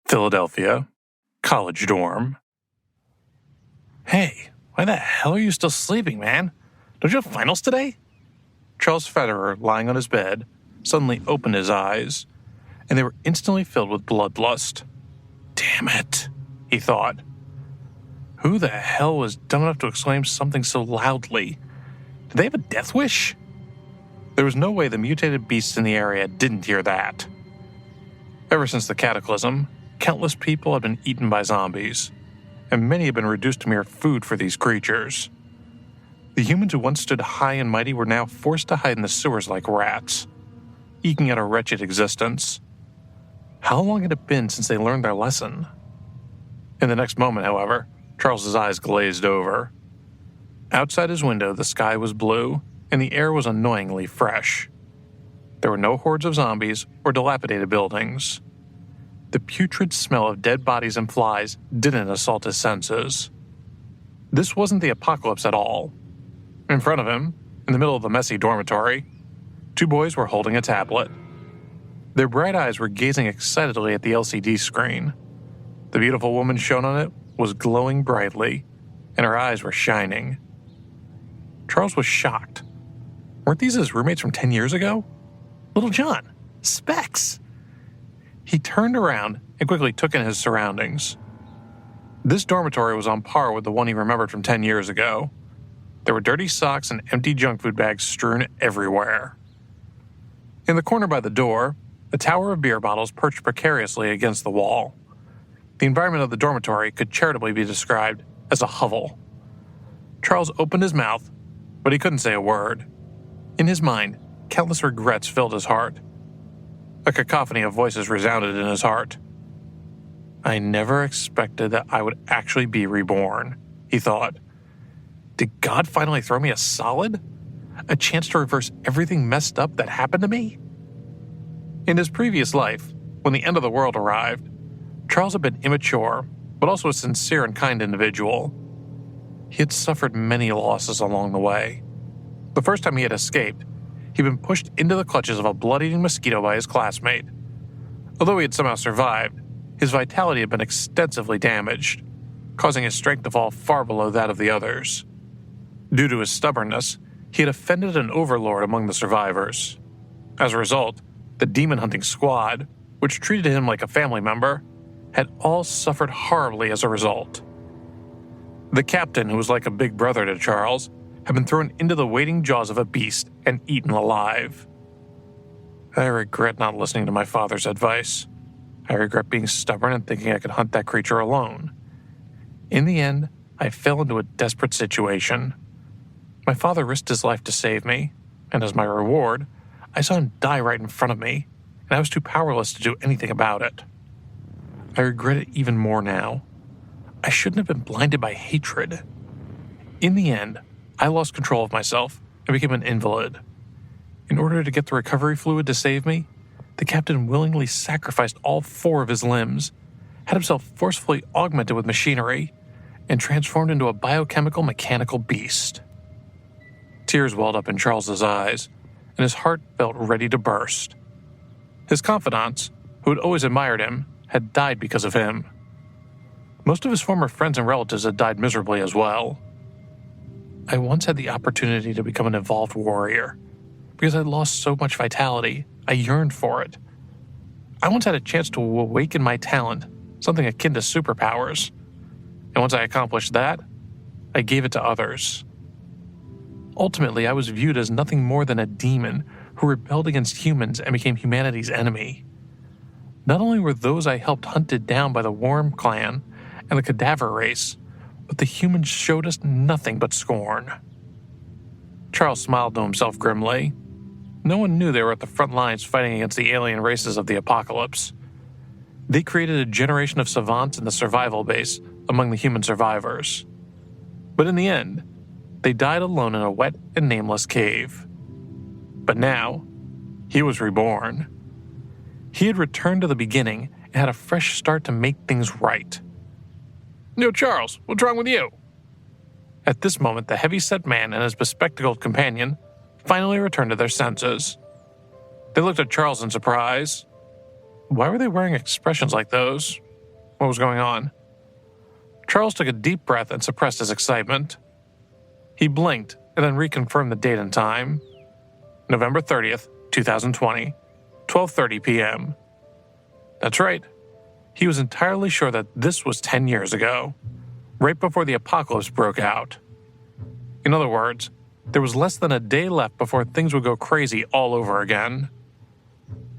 Philadelphia, college dorm. Hey, why the hell are you still sleeping, man? Don't you have finals today? Charles Federer, lying on his bed, suddenly opened his eyes, and they were instantly filled with bloodlust. Damn it, he thought. Who the hell was dumb enough to exclaim something so loudly? Did they have a death wish? There was no way the mutated beasts in the area didn't hear that. Ever since the cataclysm, countless people had been eaten by zombies, and many had been reduced to mere food for these creatures. The humans who once stood high and mighty were now forced to hide in the sewers like rats, eking out a wretched existence. How long had it been since they learned their lesson? In the next moment, however, Charles's eyes glazed over. Outside his window, the sky was blue, and the air was annoyingly fresh. There were no hordes of zombies or dilapidated buildings. The putrid smell of dead bodies and flies didn't assault his senses. This wasn't the apocalypse at all. In front of him, in the middle of the messy dormitory, two boys were holding a tablet. Their bright eyes were gazing excitedly at the LCD screen. The beautiful woman shown on it was glowing brightly, and her eyes were shining. Charles was shocked. Weren't these his roommates from 10 years ago? Little John, Specs! He turned around and quickly took in his surroundings. This dormitory was on par with the one he remembered from 10 years ago. There were dirty socks and empty junk food bags strewn everywhere. In the corner by the door, a tower of beer bottles perched precariously against the wall. The environment of the dormitory could charitably be described as a hovel. Charles opened his mouth, but he couldn't say a word. In his mind, countless regrets filled his heart. A cacophony of voices resounded in his heart. I never expected that I would actually be reborn, he thought. Did God finally throw me a solid? A chance to reverse everything messed up that happened to me? In his previous life, when the end of the world arrived, Charles had been immature, but also a sincere and kind individual. He had suffered many losses along the way. The first time he had escaped, he'd been pushed into the clutches of a blood-eating mosquito by his classmate. Although he had somehow survived, his vitality had been extensively damaged, causing his strength to fall far below that of the others. Due to his stubbornness, he had offended an overlord among the survivors. As a result, the demon-hunting squad, which treated him like a family member, had all suffered horribly as a result. The captain, who was like a big brother to Charles, had been thrown into the waiting jaws of a beast and eaten alive. I regret not listening to my father's advice. I regret being stubborn and thinking I could hunt that creature alone. In the end, I fell into a desperate situation. My father risked his life to save me, and as my reward, I saw him die right in front of me, and I was too powerless to do anything about it. I regret it even more now. I shouldn't have been blinded by hatred. In the end, I lost control of myself and became an invalid. In order to get the recovery fluid to save me, the captain willingly sacrificed all 4 of his limbs, had himself forcefully augmented with machinery, and transformed into a biochemical mechanical beast. Tears welled up in Charles's eyes, and his heart felt ready to burst. His confidants, who had always admired him, had died because of him. Most of his former friends and relatives had died miserably as well. I once had the opportunity to become an evolved warrior. Because I'd lost so much vitality, I yearned for it. I once had a chance to awaken my talent, something akin to superpowers. And once I accomplished that, I gave it to others. Ultimately, I was viewed as nothing more than a demon who rebelled against humans and became humanity's enemy. Not only were those I helped hunted down by the Worm clan and the Cadaver race, but the humans showed us nothing but scorn. Charles smiled to himself grimly. No one knew they were at the front lines fighting against the alien races of the apocalypse. They created a generation of savants in the survival base among the human survivors. But in the end, they died alone in a wet and nameless cave. But now, he was reborn. He had returned to the beginning and had a fresh start to make things right. Yo, Charles, what's wrong with you? At this moment, the heavy-set man and his bespectacled companion finally returned to their senses. They looked at Charles in surprise. Why were they wearing expressions like those? what was going on. Charles took a deep breath and suppressed his excitement. He blinked and then reconfirmed the date and time. November 30th, 2020, 12:30 p.m. That's right. He was entirely sure that this was 10 years ago, right before the apocalypse broke out. In other words, there was less than a day left before things would go crazy all over again.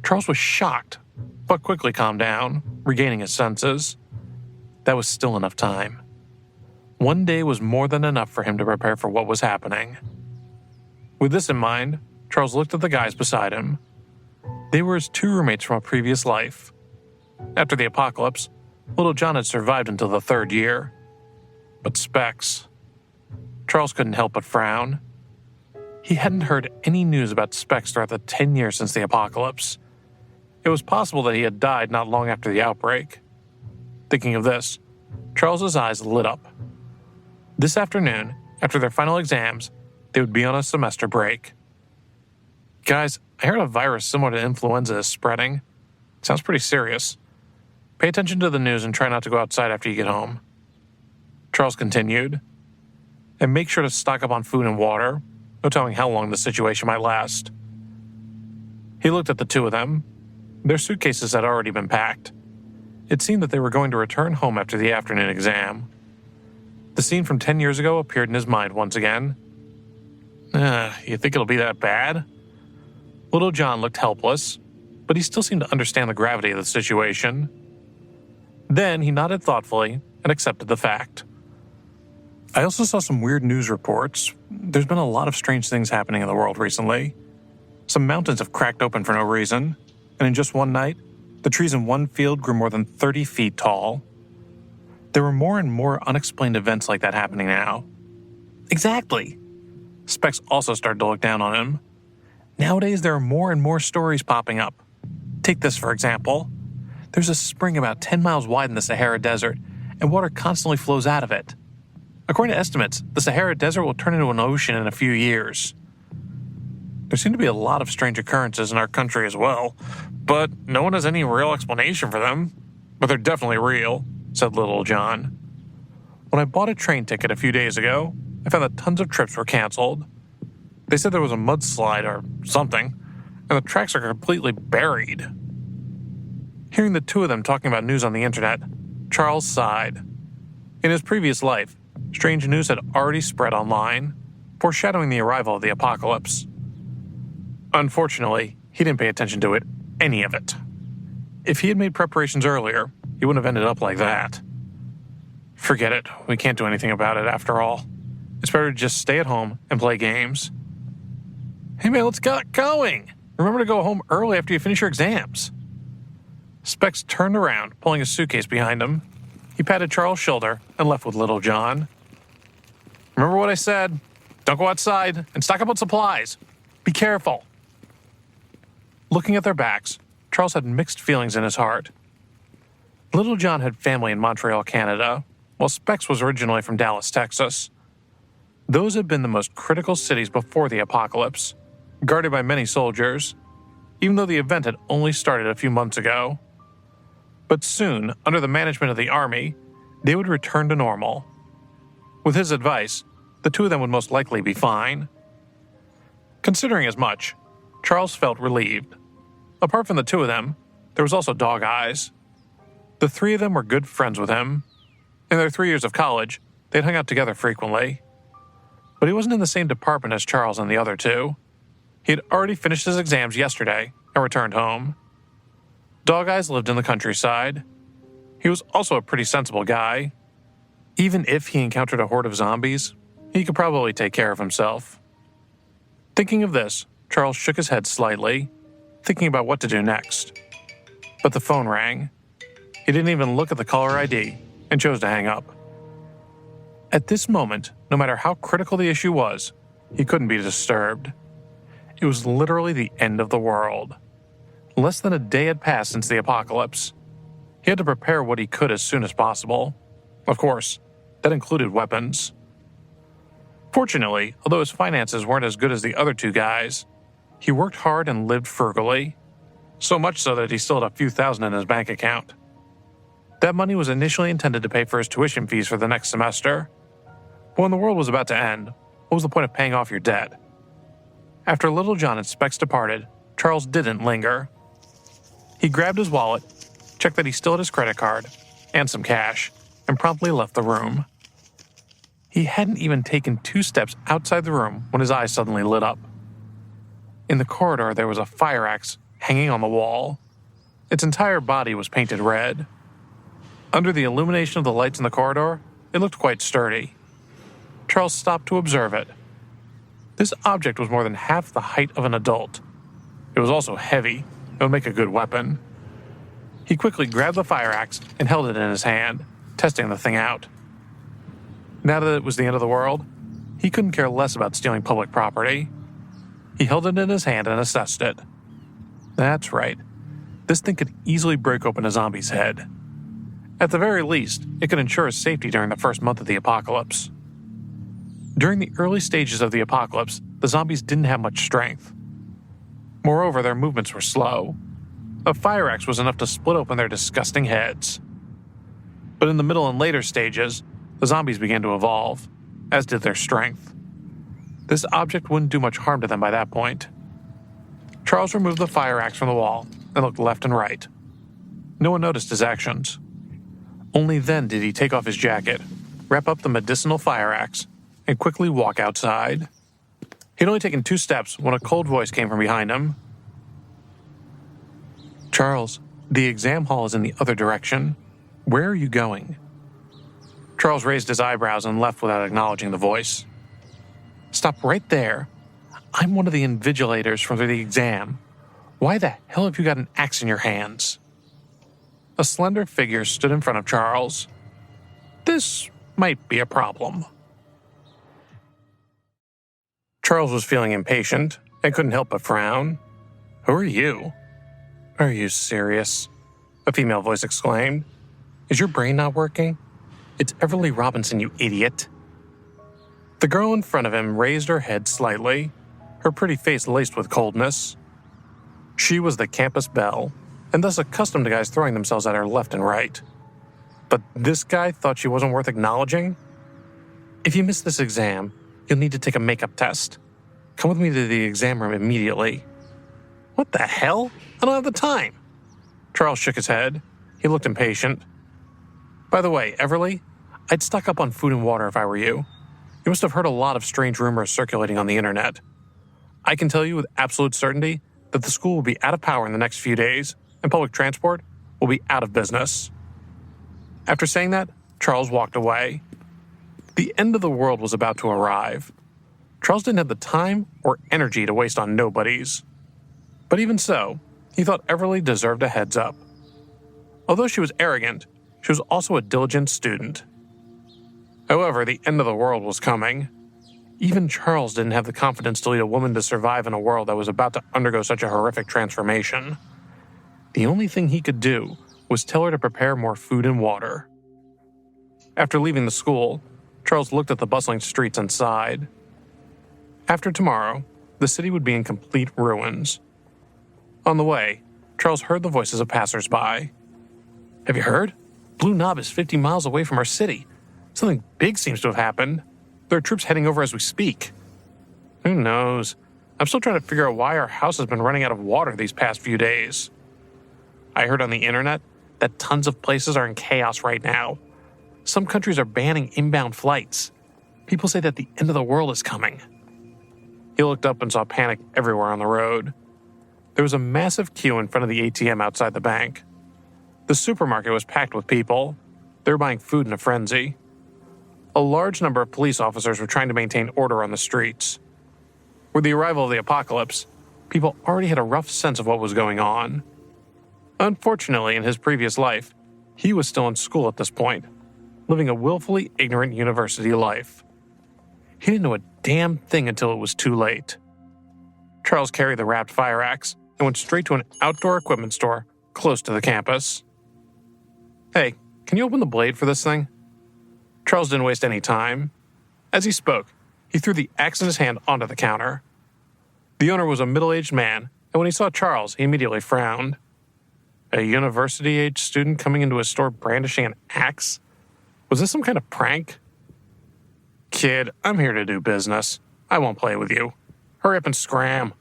Charles was shocked, but quickly calmed down, regaining his senses. That was still enough time. One day was more than enough for him to prepare for what was happening. With this in mind, Charles looked at the guys beside him. They were his two roommates from a previous life. After the apocalypse, little John had survived until the 3rd year. But Specs... Charles couldn't help but frown. He hadn't heard any news about Specs throughout the 10 years since the apocalypse. It was possible that he had died not long after the outbreak. Thinking of this, Charles's eyes lit up. This afternoon, after their final exams, they would be on a semester break. Guys, I heard a virus similar to influenza is spreading. Sounds pretty serious. Pay attention to the news and try not to go outside after you get home. Charles continued. And make sure to stock up on food and water. No telling how long the situation might last. He looked at the two of them. Their suitcases had already been packed. It seemed that they were going to return home after the afternoon exam. The scene from 10 years ago appeared in his mind once again. You think it'll be that bad? Little John looked helpless, but he still seemed to understand the gravity of the situation. Then he nodded thoughtfully and accepted the fact. I also saw some weird news reports. There's been a lot of strange things happening in the world recently. Some mountains have cracked open for no reason, and in just one night, the trees in one field grew more than 30 feet tall. There were more and more unexplained events like that happening now. Exactly. Specs also started to look down on him. Nowadays, there are more and more stories popping up. Take this, for example. There's a spring about 10 miles wide in the Sahara Desert, and water constantly flows out of it. According to estimates, the Sahara Desert will turn into an ocean in a few years. There seem to be a lot of strange occurrences in our country as well, but no one has any real explanation for them. But they're definitely real, said little John. When I bought a train ticket a few days ago, I found that tons of trips were canceled. They said there was a mudslide or something, and the tracks are completely buried. Hearing the two of them talking about news on the internet, Charles sighed. In his previous life, strange news had already spread online, foreshadowing the arrival of the apocalypse. Unfortunately, he didn't pay attention to any of it. If he had made preparations earlier, he wouldn't have ended up like that. Forget it, we can't do anything about it after all. It's better to just stay at home and play games. Hey man, let's get going! Remember to go home early after you finish your exams. Specs turned around, pulling his suitcase behind him. He patted Charles' shoulder and left with little John. Remember what I said? Don't go outside and stock up on supplies. Be careful. Looking at their backs, Charles had mixed feelings in his heart. Little John had family in Montreal, Canada, while Specs was originally from Dallas, Texas. Those had been the most critical cities before the apocalypse, guarded by many soldiers, even though the event had only started a few months ago. But soon, under the management of the army, they would return to normal. With his advice, the two of them would most likely be fine. Considering as much, Charles felt relieved. Apart from the two of them, there was also Dog Eyes. The three of them were good friends with him. In their 3 years of college, they'd hung out together frequently. But he wasn't in the same department as Charles and the other two. He had already finished his exams yesterday and returned home. Dog Eyes lived in the countryside. He was also a pretty sensible guy. Even if he encountered a horde of zombies, he could probably take care of himself. Thinking of this, Charles shook his head slightly, thinking about what to do next. But the phone rang. He didn't even look at the caller ID and chose to hang up. At this moment, no matter how critical the issue was, he couldn't be disturbed. It was literally the end of the world. Less than a day had passed since the apocalypse. He had to prepare what he could as soon as possible. Of course, that included weapons. Fortunately, although his finances weren't as good as the other two guys, he worked hard and lived frugally, so much so that he still had a few thousand in his bank account. That money was initially intended to pay for his tuition fees for the next semester. But when the world was about to end, what was the point of paying off your debt? After Little John and Specs departed, Charles didn't linger. He grabbed his wallet, checked that he still had his credit card, and some cash, and promptly left the room. He hadn't even taken 2 steps outside the room when his eyes suddenly lit up. In the corridor, there was a fire axe hanging on the wall. Its entire body was painted red. Under the illumination of the lights in the corridor, it looked quite sturdy. Charles stopped to observe it. This object was more than half the height of an adult. It was also heavy. It would make a good weapon. He quickly grabbed the fire axe and held it in his hand, testing the thing out. Now that it was the end of the world, he couldn't care less about stealing public property. He held it in his hand and assessed it. That's right. This thing could easily break open a zombie's head. At the very least, it could ensure his safety during the first month of the apocalypse. During the early stages of the apocalypse, the zombies didn't have much strength. Moreover, their movements were slow. A fire axe was enough to split open their disgusting heads. But in the middle and later stages, the zombies began to evolve, as did their strength. This object wouldn't do much harm to them by that point. Charles removed the fire axe from the wall and looked left and right. No one noticed his actions. Only then did he take off his jacket, wrap up the medicinal fire axe, and quickly walk outside. He'd only taken 2 steps when a cold voice came from behind him. "Charles, the exam hall is in the other direction. Where are you going?" Charles raised his eyebrows and left without acknowledging the voice. "Stop right there. I'm one of the invigilators for the exam. Why the hell have you got an axe in your hands?" A slender figure stood in front of Charles. This might be a problem. Charles was feeling impatient and couldn't help but frown. "Who are you?" "Are you serious?" a female voice exclaimed. "Is your brain not working? It's Everly Robinson, you idiot." The girl in front of him raised her head slightly, her pretty face laced with coldness. She was the campus belle, and thus accustomed to guys throwing themselves at her left and right. But this guy thought she wasn't worth acknowledging? "If you miss this exam, you'll need to take a makeup test. Come with me to the exam room immediately." "What the hell? I don't have the time." Charles shook his head. He looked impatient. "By the way, Everly, I'd stock up on food and water if I were you. You must have heard a lot of strange rumors circulating on the internet. I can tell you with absolute certainty that the school will be out of power in the next few days, and public transport will be out of business." After saying that, Charles walked away. The end of the world was about to arrive. Charles didn't have the time or energy to waste on nobodies. But even so, he thought Everly deserved a heads up. Although she was arrogant, she was also a diligent student. However, the end of the world was coming. Even Charles didn't have the confidence to lead a woman to survive in a world that was about to undergo such a horrific transformation. The only thing he could do was tell her to prepare more food and water. After leaving the school, Charles looked at the bustling streets and sighed. After tomorrow, the city would be in complete ruins. On the way, Charles heard the voices of passers-by. "Have you heard? Blue Knob is 50 miles away from our city. Something big seems to have happened. There are troops heading over as we speak." "Who knows? I'm still trying to figure out why our house has been running out of water these past few days. I heard on the internet that tons of places are in chaos right now. Some countries are banning inbound flights. People say that the end of the world is coming." He looked up and saw panic everywhere on the road. There was a massive queue in front of the ATM outside the bank. The supermarket was packed with people. They were buying food in a frenzy. A large number of police officers were trying to maintain order on the streets. With the arrival of the apocalypse, people already had a rough sense of what was going on. Unfortunately, in his previous life, he was still in school at this point, living a willfully ignorant university life. He didn't know a damn thing until it was too late. Charles carried the wrapped fire axe and went straight to an outdoor equipment store close to the campus. "Hey, can you open the blade for this thing?" Charles didn't waste any time. As he spoke, he threw the axe in his hand onto the counter. The owner was a middle-aged man, and when he saw Charles, he immediately frowned. A university-age student coming into a store brandishing an axe? Was this some kind of prank? Kid, I'm here to do business. I won't play with you. Hurry up and scram.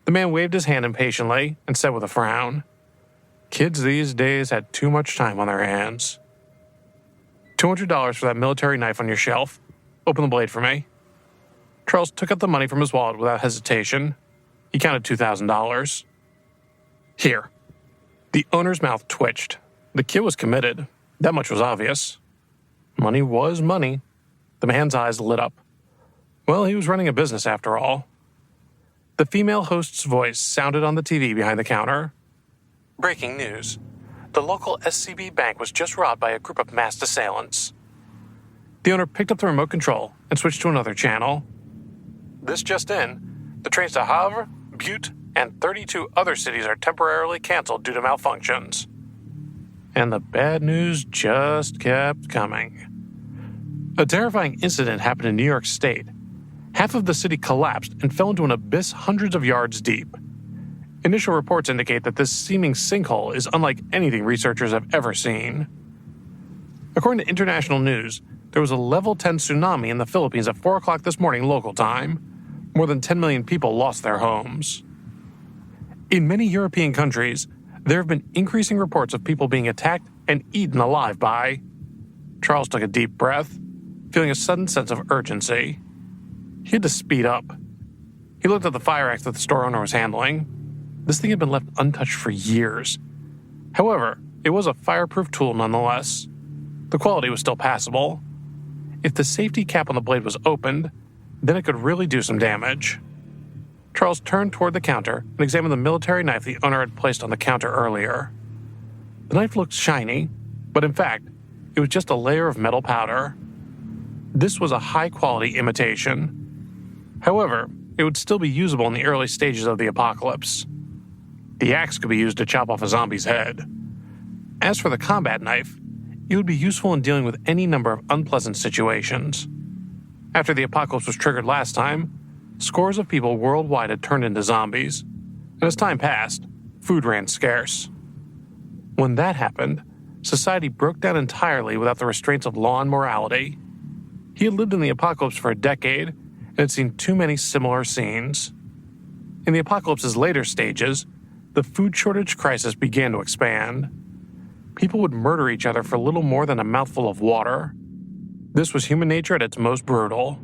The man waved his hand impatiently and said with a frown, Kids these days had too much time on their hands. $200 for that military knife on your shelf. Open the blade for me. Charles took out the money from his wallet without hesitation. He counted $2,000. Here. The owner's mouth twitched. The kid was committed. That much was obvious. Money was money. The man's eyes lit up. Well, he was running a business after all. The female host's voice sounded on the TV behind the counter. Breaking news. The local SCB bank was just robbed by a group of masked assailants. The owner picked up the remote control and switched to another channel. This just in, the trains to Havre, Butte, and 32 other cities are temporarily canceled due to malfunctions. And the bad news just kept coming. A terrifying incident happened in New York State. Half of the city collapsed and fell into an abyss hundreds of yards deep. Initial reports indicate that this seeming sinkhole is unlike anything researchers have ever seen. According to international news, there was a level 10 tsunami in the Philippines at 4 o'clock this morning local time. More than 10 million people lost their homes. In many European countries, there have been increasing reports of people being attacked and eaten alive by... Charles took a deep breath, feeling a sudden sense of urgency. He had to speed up. He looked at the fire axe that the store owner was handling. This thing had been left untouched for years. However, it was a fireproof tool nonetheless. The quality was still passable. If the safety cap on the blade was opened, then it could really do some damage. Charles turned toward the counter and examined the military knife the owner had placed on the counter earlier. The knife looked shiny, but in fact, it was just a layer of metal powder. This was a high-quality imitation. However, it would still be usable in the early stages of the apocalypse. The axe could be used to chop off a zombie's head. As for the combat knife, it would be useful in dealing with any number of unpleasant situations. After the apocalypse was triggered last time, scores of people worldwide had turned into zombies, and as time passed, food ran scarce. When that happened, society broke down entirely without the restraints of law and morality. He had lived in the apocalypse for a decade and had seen too many similar scenes. In the apocalypse's later stages, the food shortage crisis began to expand. People would murder each other for little more than a mouthful of water. This was human nature at its most brutal.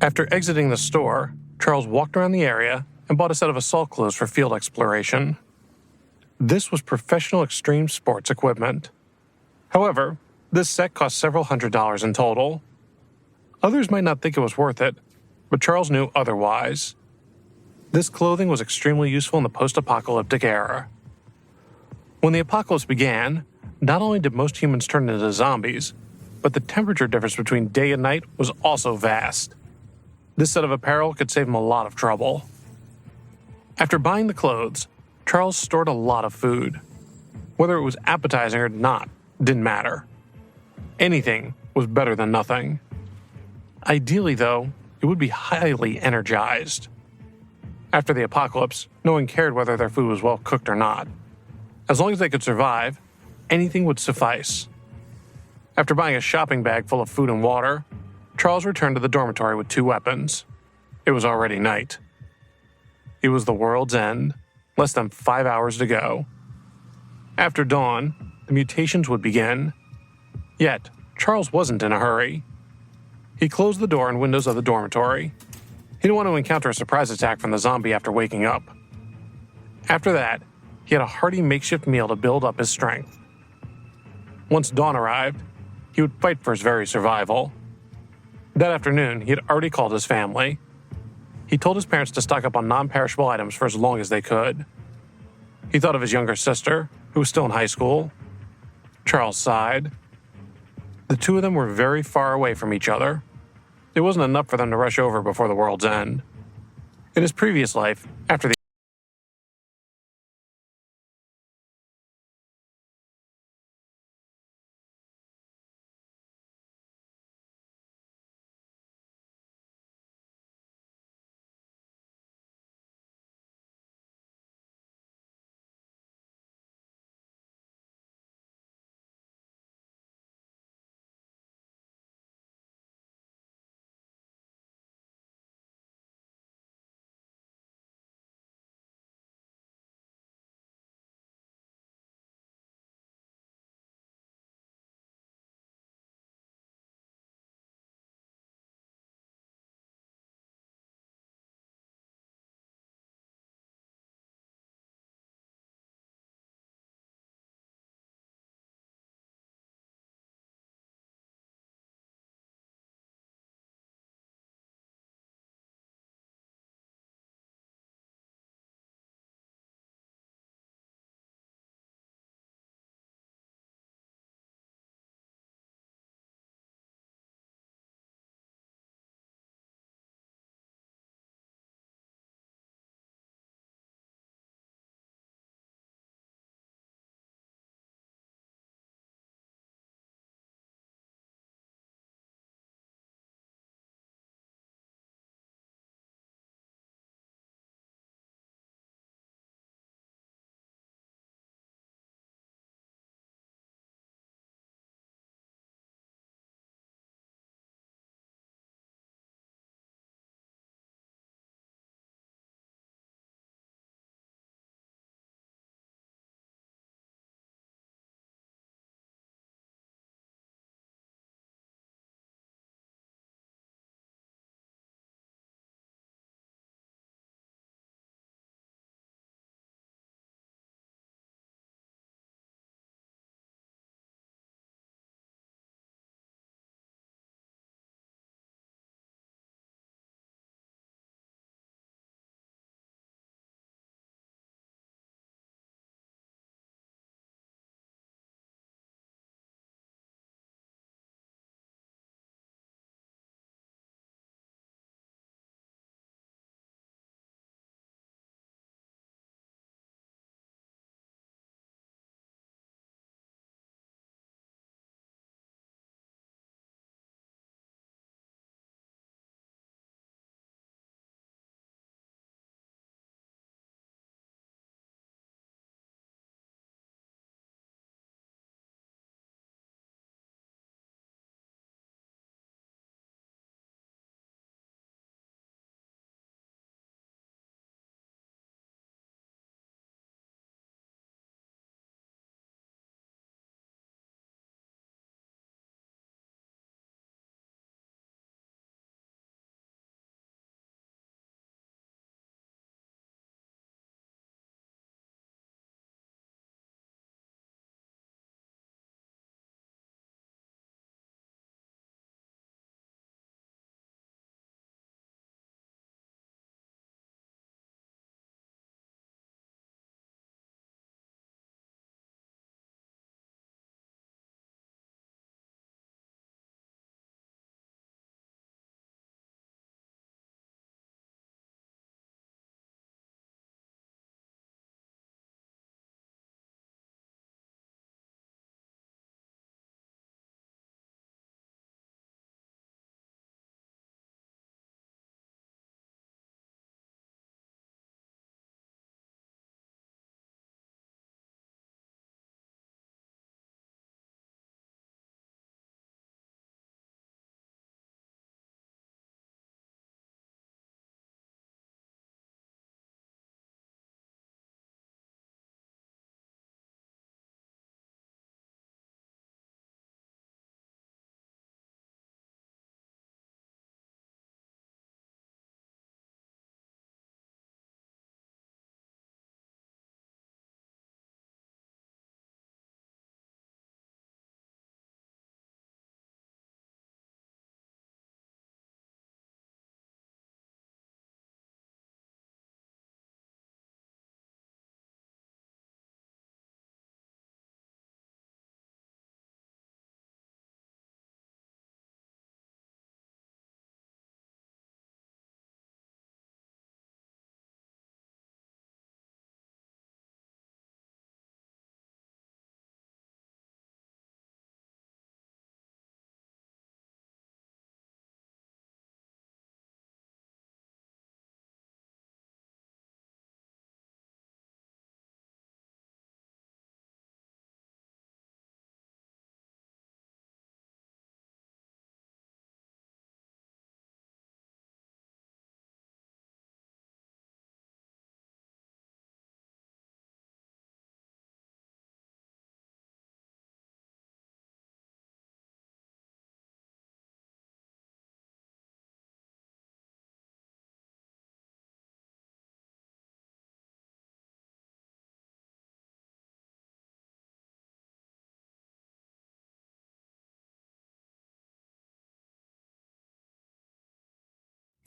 After exiting the store, Charles walked around the area and bought a set of assault clothes for field exploration. This was professional extreme sports equipment. However, this set cost several $100s in total. Others might not think it was worth it, but Charles knew otherwise. This clothing was extremely useful in the post-apocalyptic era. When the apocalypse began, not only did most humans turn into zombies, but the temperature difference between day and night was also vast. This set of apparel could save him a lot of trouble. After buying the clothes, Charles stored a lot of food. Whether it was appetizing or not didn't matter. Anything was better than nothing. Ideally, though, it would be highly energized. After the apocalypse, no one cared whether their food was well cooked or not. As long as they could survive, anything would suffice. After buying a shopping bag full of food and water, Charles returned to the dormitory with 2 weapons. It was already night. It was the world's end, less than 5 hours to go. After dawn, the mutations would begin. Yet, Charles wasn't in a hurry. He closed the door and windows of the dormitory. He didn't want to encounter a surprise attack from the zombie after waking up. After that, he had a hearty makeshift meal to build up his strength. Once dawn arrived, he would fight for his very survival. That afternoon, he had already called his family. He told his parents to stock up on non-perishable items for as long as they could. He thought of his younger sister, who was still in high school. Charles sighed. The two of them were very far away from each other. It wasn't enough for them to rush over before the world's end. In his previous life, after the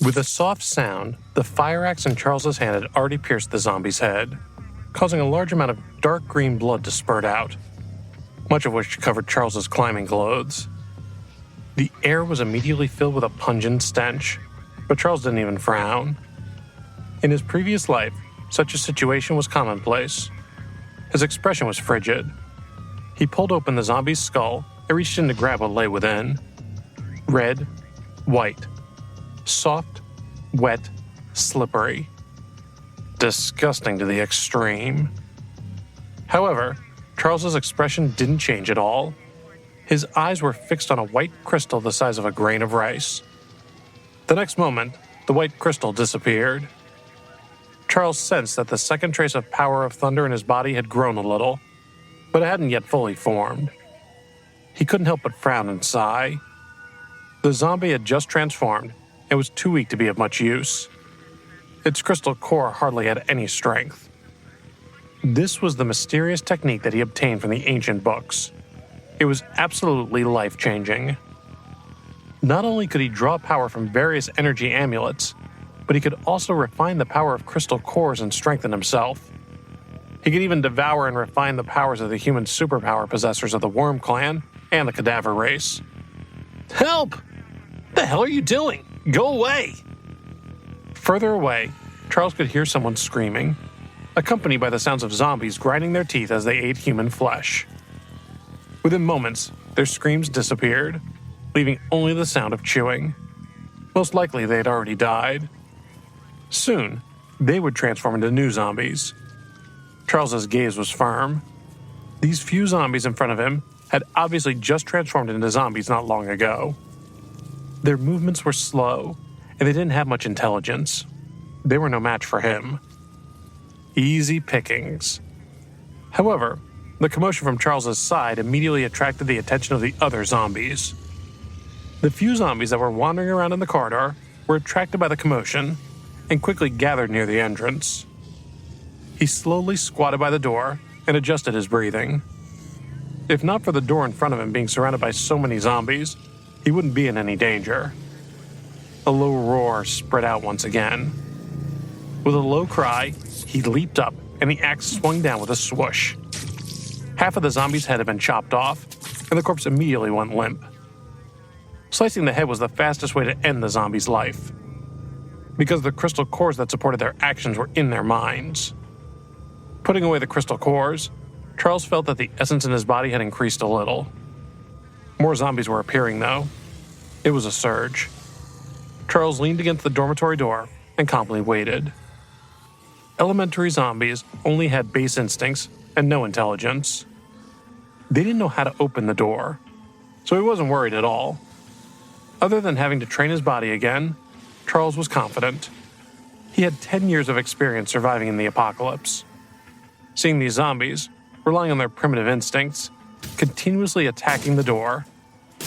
With a soft sound, the fire axe in Charles's hand had already pierced the zombie's head, causing a large amount of dark green blood to spurt out, much of which covered Charles's climbing clothes. The air was immediately filled with a pungent stench, but Charles didn't even frown. In his previous life, such a situation was commonplace. His expression was frigid. He pulled open the zombie's skull and reached in to grab what lay within. Red, white, soft, wet, slippery. Disgusting to the extreme. However, Charles's expression didn't change at all. His eyes were fixed on a white crystal the size of a grain of rice. The next moment, the white crystal disappeared. Charles sensed that the second trace of power of thunder in his body had grown a little, but it hadn't yet fully formed. He couldn't help but frown and sigh. The zombie had just transformed and was too weak to be of much use. Its crystal core hardly had any strength. This was the mysterious technique that he obtained from the ancient books. It was absolutely life-changing. Not only could he draw power from various energy amulets, but he could also refine the power of crystal cores and strengthen himself. He could even devour and refine the powers of the human superpower possessors of the Worm Clan and the Cadaver race. Help! What the hell are you doing? Go away! Further away, Charles could hear someone screaming, accompanied by the sounds of zombies grinding their teeth as they ate human flesh. Within moments, their screams disappeared, leaving only the sound of chewing. Most likely they had already died. Soon, they would transform into new zombies. Charles's gaze was firm. These few zombies in front of him had obviously just transformed into zombies not long ago. Their movements were slow, and they didn't have much intelligence. They were no match for him. Easy pickings. However, the commotion from Charles's side immediately attracted the attention of the other zombies. The few zombies that were wandering around in the corridor were attracted by the commotion and quickly gathered near the entrance. He slowly squatted by the door and adjusted his breathing. If not for the door in front of him being surrounded by so many zombies, he wouldn't be in any danger. A low roar spread out once again. With a low cry, he leaped up and the axe swung down with a swoosh. Half of the zombie's head had been chopped off, and the corpse immediately went limp. Slicing the head was the fastest way to end the zombie's life, because the crystal cores that supported their actions were in their minds. Putting away the crystal cores, Charles felt that the essence in his body had increased a little. More zombies were appearing, though. It was a surge. Charles leaned against the dormitory door and calmly waited. Elementary zombies only had base instincts and no intelligence. They didn't know how to open the door, so he wasn't worried at all. Other than having to train his body again, Charles was confident. He had 10 years of experience surviving in the apocalypse. Seeing these zombies, relying on their primitive instincts, continuously attacking the door,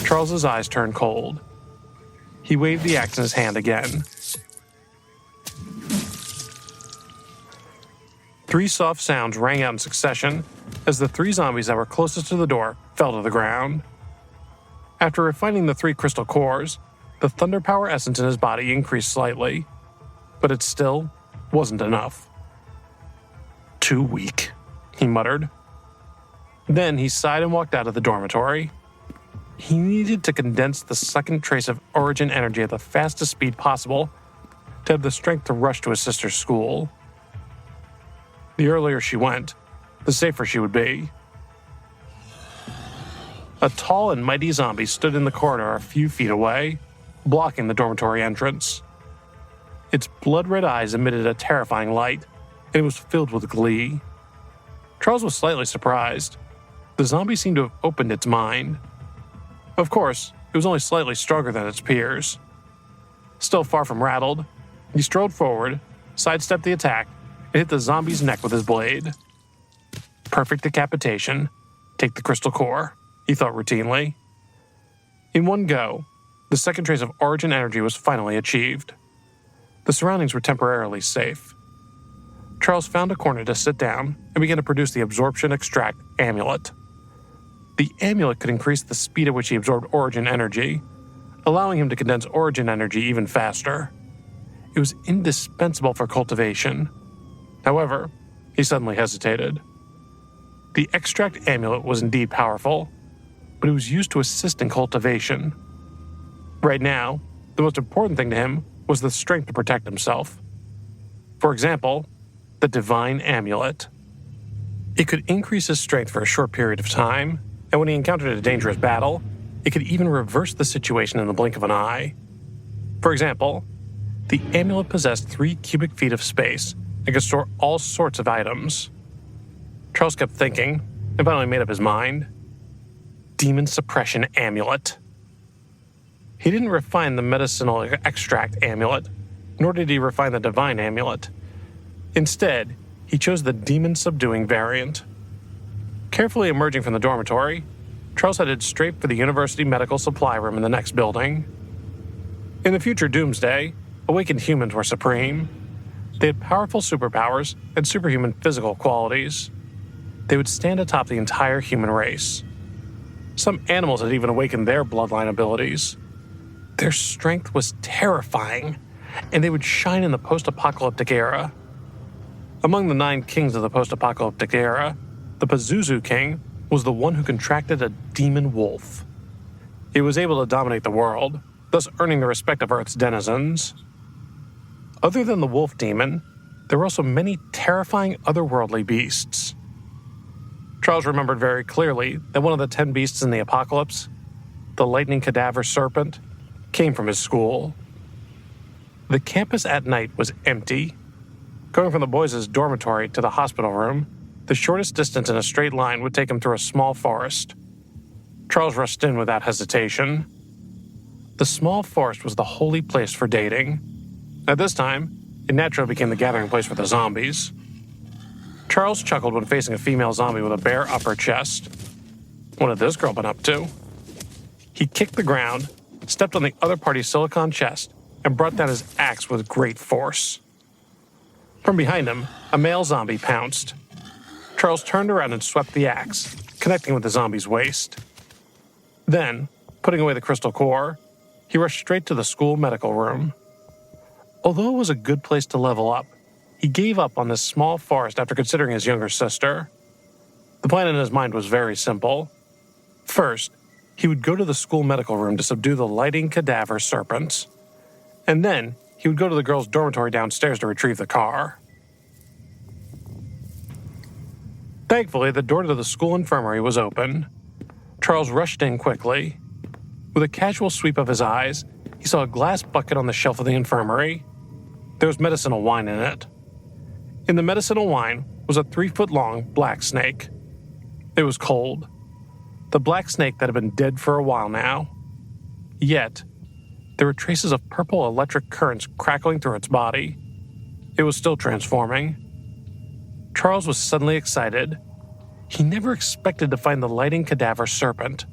Charles's eyes turned cold. He waved the axe in his hand again. 3 soft sounds rang out in succession as the 3 zombies that were closest to the door fell to the ground. After refining the 3 crystal cores, the thunder power essence in his body increased slightly, but it still wasn't enough. Too weak, he muttered. Then he sighed and walked out of the dormitory. He needed to condense the second trace of origin energy at the fastest speed possible to have the strength to rush to his sister's school. The earlier she went, the safer she would be. A tall and mighty zombie stood in the corridor a few feet away, blocking the dormitory entrance. Its blood-red eyes emitted a terrifying light, and it was filled with glee. Charles was slightly surprised. The zombie seemed to have opened its mind. Of course, it was only slightly stronger than its peers. Still far from rattled, he strode forward, sidestepped the attack, and hit the zombie's neck with his blade. Perfect decapitation. Take the crystal core, he thought routinely. In one go, the second trace of origin energy was finally achieved. The surroundings were temporarily safe. Charles found a corner to sit down and began to produce the absorption extract amulet. The amulet could increase the speed at which he absorbed origin energy, allowing him to condense origin energy even faster. It was indispensable for cultivation. However, he suddenly hesitated. The extract amulet was indeed powerful, but it was used to assist in cultivation. Right now, the most important thing to him was the strength to protect himself. For example, the divine amulet. It could increase his strength for a short period of time, and when he encountered a dangerous battle, it could even reverse the situation in the blink of an eye. For example, the amulet possessed 3 cubic feet of space and could store all sorts of items. Charles kept thinking, and finally made up his mind. Demon Suppression Amulet. He didn't refine the medicinal extract amulet, nor did he refine the divine amulet. Instead, he chose the demon subduing variant. Carefully emerging from the dormitory, Charles headed straight for the university medical supply room in the next building. In the future doomsday, awakened humans were supreme. They had powerful superpowers and superhuman physical qualities. They would stand atop the entire human race. Some animals had even awakened their bloodline abilities. Their strength was terrifying, and they would shine in the post-apocalyptic era. Among the 9 kings of the post-apocalyptic era, the Pazuzu king was the one who contracted a demon wolf. It was able to dominate the world, thus earning the respect of Earth's denizens. Other than the wolf demon, there were also many terrifying otherworldly beasts. Charles remembered very clearly that one of the 10 beasts in the apocalypse, the lightning cadaver serpent, came from his school. The campus at night was empty. Going from the boys' dormitory to the hospital room, the shortest distance in a straight line would take him through a small forest. Charles rushed in without hesitation. The small forest was the holy place for dating. At this time, it naturally became the gathering place for the zombies. Charles chuckled when facing a female zombie with a bare upper chest. What had this girl been up to? He kicked the ground, stepped on the other party's silicone chest, and brought down his axe with great force. From behind him, a male zombie pounced. Charles turned around and swept the axe, connecting with the zombie's waist. Then, putting away the crystal core, he rushed straight to the school medical room. Although it was a good place to level up, he gave up on this small forest after considering his younger sister. The plan in his mind was very simple. First, he would go to the school medical room to subdue the lighting cadaver serpents. And then, he would go to the girls' dormitory downstairs to retrieve the car. Thankfully, the door to the school infirmary was open. Charles rushed in quickly. With a casual sweep of his eyes, he saw a glass bucket on the shelf of the infirmary. There was medicinal wine in it. In the medicinal wine was a 3-foot-long black snake. It was cold. The black snake that had been dead for a while now. Yet, there were traces of purple electric currents crackling through its body. It was still transforming. Charles was suddenly excited. He never expected to find the lighting cadaver serpent.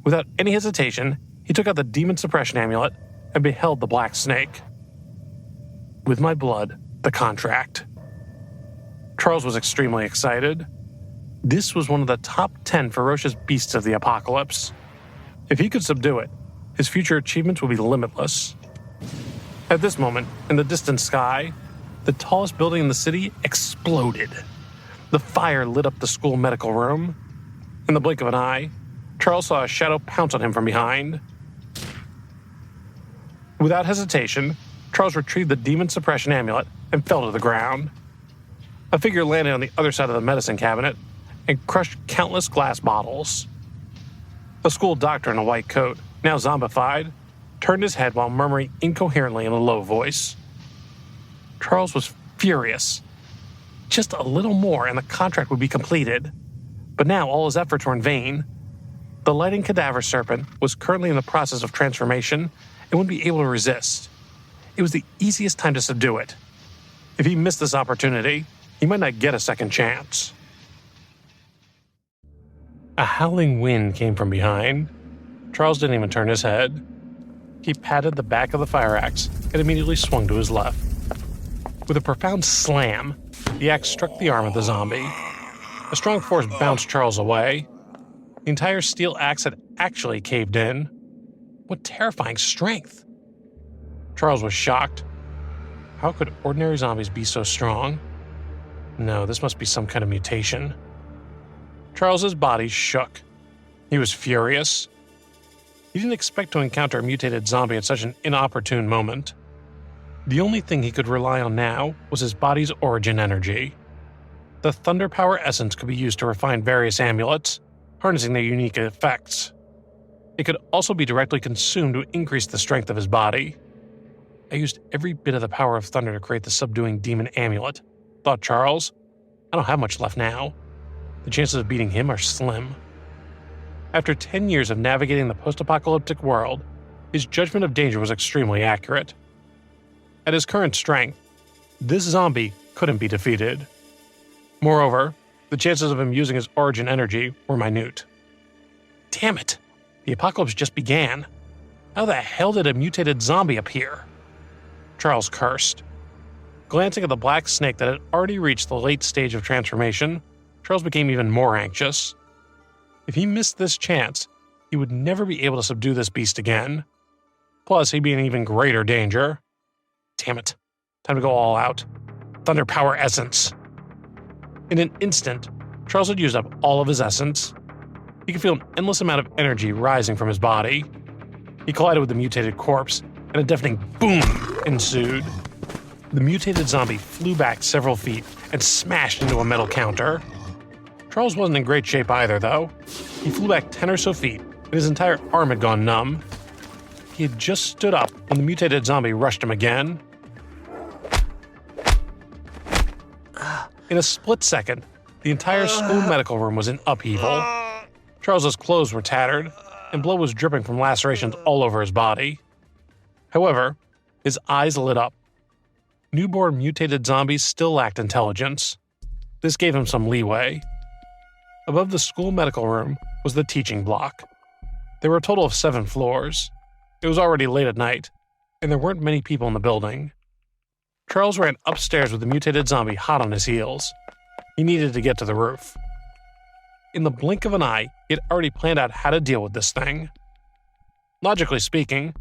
Without any hesitation, he took out the demon suppression amulet and beheld the black snake. With my blood, the contract. Charles was extremely excited. This was one of the top 10 ferocious beasts of the apocalypse. If he could subdue it, his future achievements would be limitless. At this moment, in the distant sky, the tallest building in the city exploded. The fire lit up the school medical room. In the blink of an eye, Charles saw a shadow pounce on him from behind. Without hesitation, Charles retrieved the demon suppression amulet and fell to the ground. A figure landed on the other side of the medicine cabinet and crushed countless glass bottles. A school doctor in a white coat, now zombified, turned his head while murmuring incoherently in a low voice. Charles was furious. Just a little more and the contract would be completed. But now all his efforts were in vain. The lighting cadaver serpent was currently in the process of transformation and wouldn't be able to resist. It was the easiest time to subdue it. If he missed this opportunity, he might not get a second chance. A howling wind came from behind. Charles didn't even turn his head. He patted the back of the fire axe and immediately swung to his left. With a profound slam, the axe struck the arm of the zombie. A strong force bounced Charles away. The entire steel axe had actually caved in. What terrifying strength! Charles was shocked. How could ordinary zombies be so strong? No, this must be some kind of mutation. Charles's body shook. He was furious. He didn't expect to encounter a mutated zombie at such an inopportune moment. The only thing he could rely on now was his body's origin energy. The Thunder Power essence could be used to refine various amulets, harnessing their unique effects. It could also be directly consumed to increase the strength of his body. I used every bit of the power of thunder to create the subduing demon amulet, thought Charles. I don't have much left now. The chances of beating him are slim. After 10 years of navigating the post-apocalyptic world, his judgment of danger was extremely accurate. At his current strength, this zombie couldn't be defeated. Moreover, the chances of him using his origin energy were minute. Damn it! The apocalypse just began. How the hell did a mutated zombie appear? Charles cursed. Glancing at the black snake that had already reached the late stage of transformation, Charles became even more anxious. If he missed this chance, he would never be able to subdue this beast again. Plus, he'd be in even greater danger. Damn it. Time to go all out. Thunder Power Essence. In an instant, Charles had used up all of his essence. He could feel an endless amount of energy rising from his body. He collided with the mutated corpse, and a deafening boom ensued. The mutated zombie flew back several feet and smashed into a metal counter. Charles wasn't in great shape either, though. He flew back 10 or so feet, and his entire arm had gone numb. He had just stood up when the mutated zombie rushed him again. In a split second, the entire school medical room was in upheaval. Charles's clothes were tattered, and blood was dripping from lacerations all over his body. However, his eyes lit up. Newborn mutated zombies still lacked intelligence. This gave him some leeway. Above the school medical room was the teaching block. There were a total of 7 floors. It was already late at night, and there weren't many people in the building. Charles ran upstairs with the mutated zombie hot on his heels. He needed to get to the roof. In the blink of an eye, he had already planned out how to deal with this thing. Logically speaking,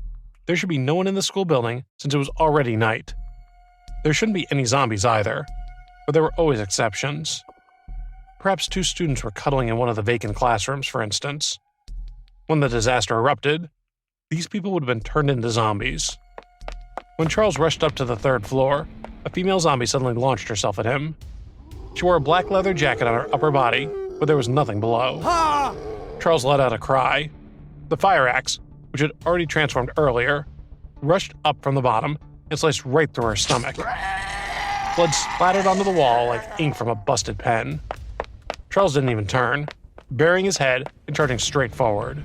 there should be no one in the school building since it was already night. There shouldn't be any zombies either, but there were always exceptions. Perhaps 2 students were cuddling in one of the vacant classrooms, for instance. When the disaster erupted, these people would have been turned into zombies. When Charles rushed up to the 3rd floor, a female zombie suddenly launched herself at him. She wore a black leather jacket on her upper body, but there was nothing below. Charles let out a cry. The fire axe, which had already transformed earlier, rushed up from the bottom and sliced right through her stomach. Blood splattered onto the wall like ink from a busted pen. Charles didn't even turn, burying his head and charging straight forward.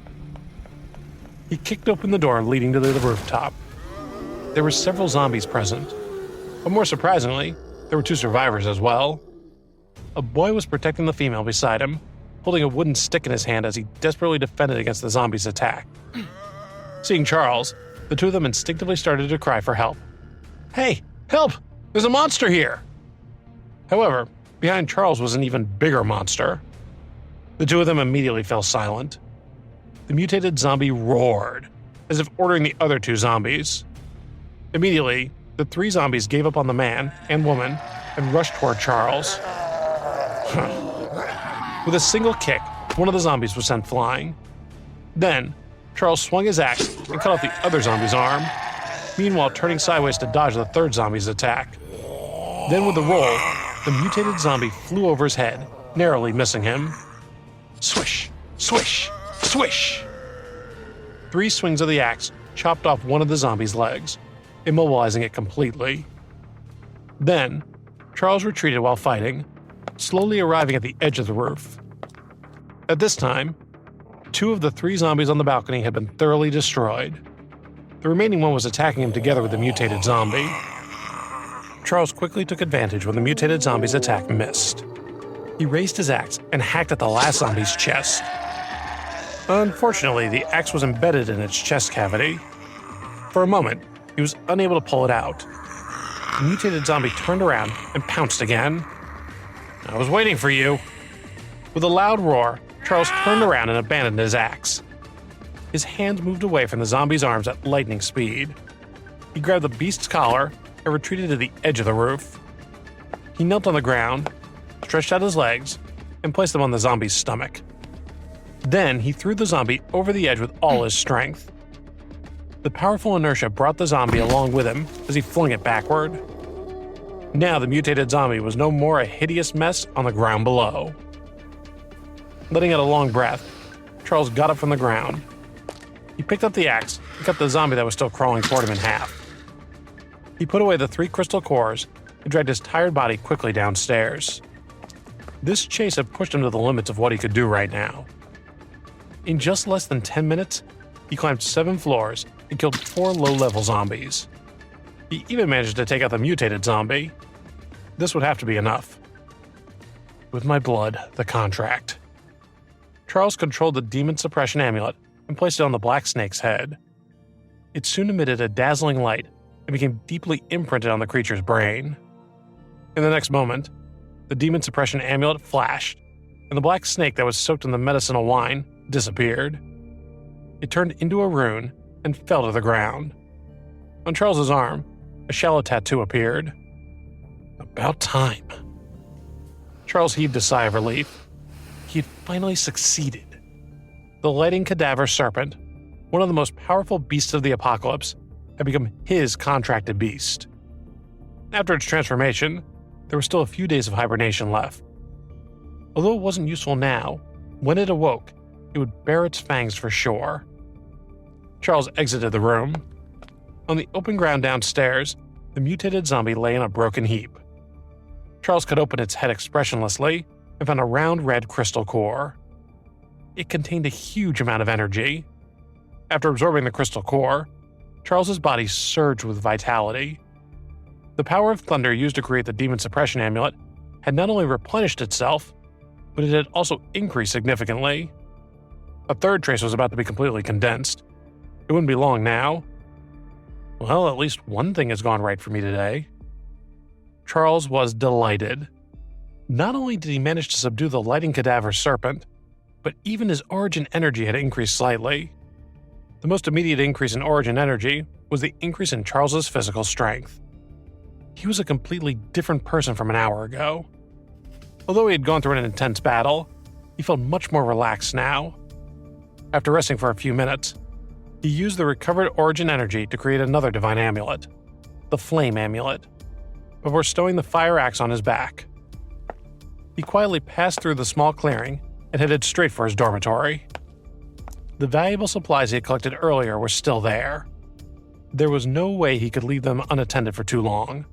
He kicked open the door leading to the rooftop. There were several zombies present, but more surprisingly, there were 2 survivors as well. A boy was protecting the female beside him, holding a wooden stick in his hand as he desperately defended against the zombie's attack. Seeing Charles, the 2 of them instinctively started to cry for help. "Hey, help! There's a monster here!" However, behind Charles was an even bigger monster. The 2 of them immediately fell silent. The mutated zombie roared, as if ordering the other 2 zombies. Immediately, the 3 zombies gave up on the man and woman and rushed toward Charles. With a single kick, one of the zombies was sent flying. Then, Charles swung his axe and cut off the other zombie's arm, meanwhile turning sideways to dodge the 3rd zombie's attack. Then with a roll, the mutated zombie flew over his head, narrowly missing him. Swish, swish, swish! 3 swings of the axe chopped off one of the zombie's legs, immobilizing it completely. Then, Charles retreated while fighting, slowly arriving at the edge of the roof. At this time, 2 of the 3 zombies on the balcony had been thoroughly destroyed. The remaining one was attacking him together with the mutated zombie. Charles quickly took advantage when the mutated zombie's attack missed. He raised his axe and hacked at the last zombie's chest. Unfortunately, the axe was embedded in its chest cavity. For a moment, he was unable to pull it out. The mutated zombie turned around and pounced again. "I was waiting for you." With a loud roar, Charles turned around and abandoned his axe. His hands moved away from the zombie's arms at lightning speed. He grabbed the beast's collar and retreated to the edge of the roof. He knelt on the ground, stretched out his legs, and placed them on the zombie's stomach. Then he threw the zombie over the edge with all his strength. The powerful inertia brought the zombie along with him as he flung it backward. Now the mutated zombie was no more a hideous mess on the ground below. Letting out a long breath, Charles got up from the ground. He picked up the axe and cut the zombie that was still crawling toward him in half. He put away the 3 crystal cores and dragged his tired body quickly downstairs. This chase had pushed him to the limits of what he could do right now. In just less than 10 minutes, he climbed 7 floors and killed 4 low-level zombies. He even managed to take out the mutated zombie. This would have to be enough. With my blood, the contract. Charles controlled the demon suppression amulet and placed it on the black snake's head. It soon emitted a dazzling light and became deeply imprinted on the creature's brain. In the next moment, the demon suppression amulet flashed, and the black snake that was soaked in the medicinal wine disappeared. It turned into a rune and fell to the ground. On Charles's arm, a shallow tattoo appeared. About time. Charles heaved a sigh of relief. He had finally succeeded. The lighting cadaver serpent, one of the most powerful beasts of the apocalypse, had become his contracted beast. After its transformation, there were still a few days of hibernation left. Although it wasn't useful now, when it awoke, it would bare its fangs for sure. Charles exited the room. On the open ground downstairs, the mutated zombie lay in a broken heap. Charles could open its head expressionlessly and found a round red crystal core. It contained a huge amount of energy. After absorbing the crystal core, Charles's body surged with vitality. The power of thunder used to create the demon suppression amulet had not only replenished itself, but it had also increased significantly. A third trace was about to be completely condensed. It wouldn't be long now. Well, at least one thing has gone right for me today. Charles was delighted. Not only did he manage to subdue the lighting cadaver serpent, but even his origin energy had increased slightly. The most immediate increase in origin energy was the increase in Charles's physical strength. He was a completely different person from an hour ago. Although he had gone through an intense battle, he felt much more relaxed now. After resting for a few minutes, he used the recovered origin energy to create another divine amulet, the Flame Amulet, before stowing the fire axe on his back. He quietly passed through the small clearing and headed straight for his dormitory. The valuable supplies he had collected earlier were still there. There was no way he could leave them unattended for too long.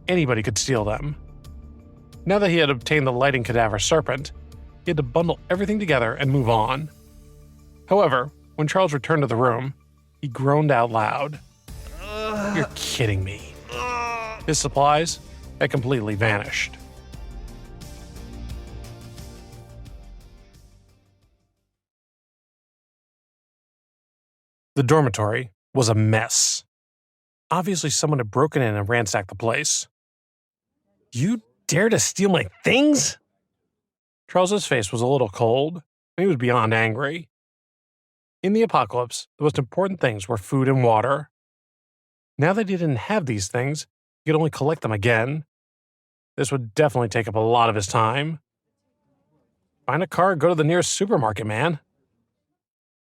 Anybody could steal them. Now that he had obtained the lighting cadaver serpent, he had to bundle everything together and move on. However, when Charles returned to the room, he groaned out loud. You're kidding me. His supplies had completely vanished. The dormitory was a mess. Obviously, someone had broken in and ransacked the place. You dare to steal my things? Charles's face was a little cold, and he was beyond angry. In the apocalypse, the most important things were food and water. Now that he didn't have these things, he could only collect them again. This would definitely take up a lot of his time. Find a car and go to the nearest supermarket, man.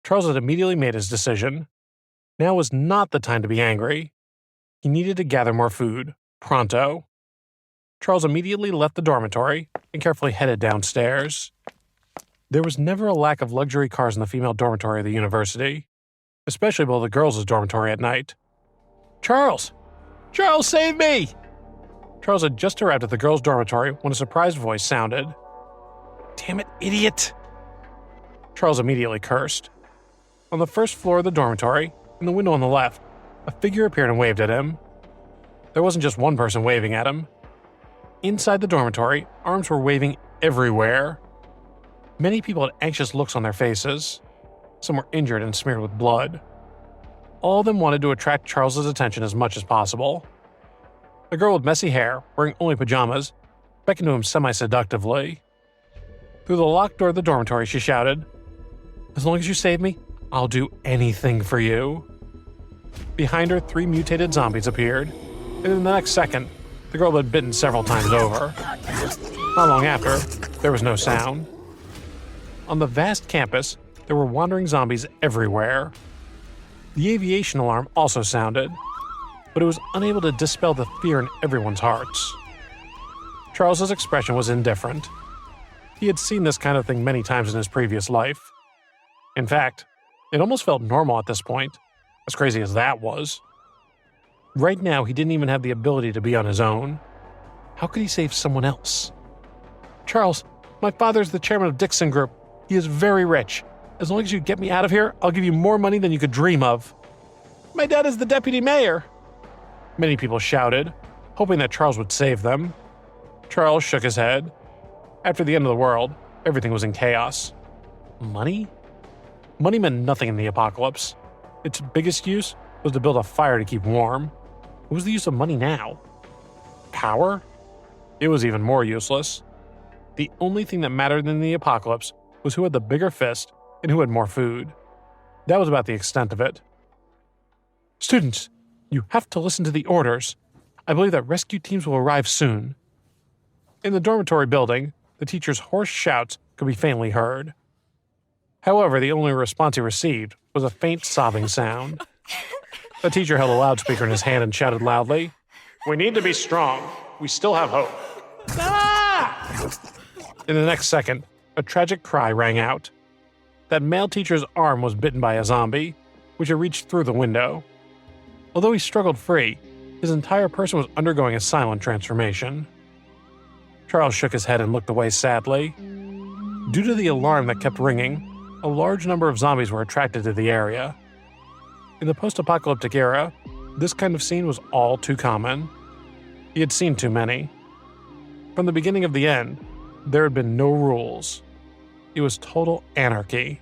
Charles had immediately made his decision. Now was not the time to be angry. He needed to gather more food, pronto. Charles immediately left the dormitory and carefully headed downstairs. There was never a lack of luxury cars in the female dormitory of the university, especially below the girls' dormitory at night. Charles! Charles, save me! Charles had just arrived at the girls' dormitory when a surprised voice sounded. Damn it, idiot! Charles immediately cursed. On the first floor of the dormitory, in the window on the left, a figure appeared and waved at him. There wasn't just one person waving at him. Inside the dormitory, arms were waving everywhere. Many people had anxious looks on their faces. Some were injured and smeared with blood. All of them wanted to attract Charles's attention as much as possible. A girl with messy hair, wearing only pajamas, beckoned to him semi-seductively. Through the locked door of the dormitory, she shouted, "As long as you save me, I'll do anything for you." Behind her, 3 mutated zombies appeared, and in the next second, the girl had been bitten several times over. Not long after, there was no sound. On the vast campus, there were wandering zombies everywhere. The aviation alarm also sounded, but it was unable to dispel the fear in everyone's hearts. Charles's expression was indifferent. He had seen this kind of thing many times in his previous life. In fact, it almost felt normal at this point, as crazy as that was. Right now, he didn't even have the ability to be on his own. How could he save someone else? Charles, my father's the chairman of Dixon Group. He is very rich. As long as you get me out of here, I'll give you more money than you could dream of. My dad is the deputy mayor. Many people shouted, hoping that Charles would save them. Charles shook his head. After the end of the world, everything was in chaos. Money? Money meant nothing in the apocalypse. Its biggest use was to build a fire to keep warm. What was the use of money now? Power? It was even more useless. The only thing that mattered in the apocalypse was who had the bigger fist and who had more food. That was about the extent of it. Students, you have to listen to the orders. I believe that rescue teams will arrive soon. In the dormitory building, the teacher's hoarse shouts could be faintly heard. However, the only response he received was a faint sobbing sound. The teacher held a loudspeaker in his hand and shouted loudly, "We need to be strong. We still have hope." Ah! In the next second, a tragic cry rang out. That male teacher's arm was bitten by a zombie, which had reached through the window. Although he struggled free, his entire person was undergoing a silent transformation. Charles shook his head and looked away sadly. Due to the alarm that kept ringing, a large number of zombies were attracted to the area. In the post-apocalyptic era, this kind of scene was all too common. He had seen too many. From the beginning of the end, there had been no rules. It was total anarchy.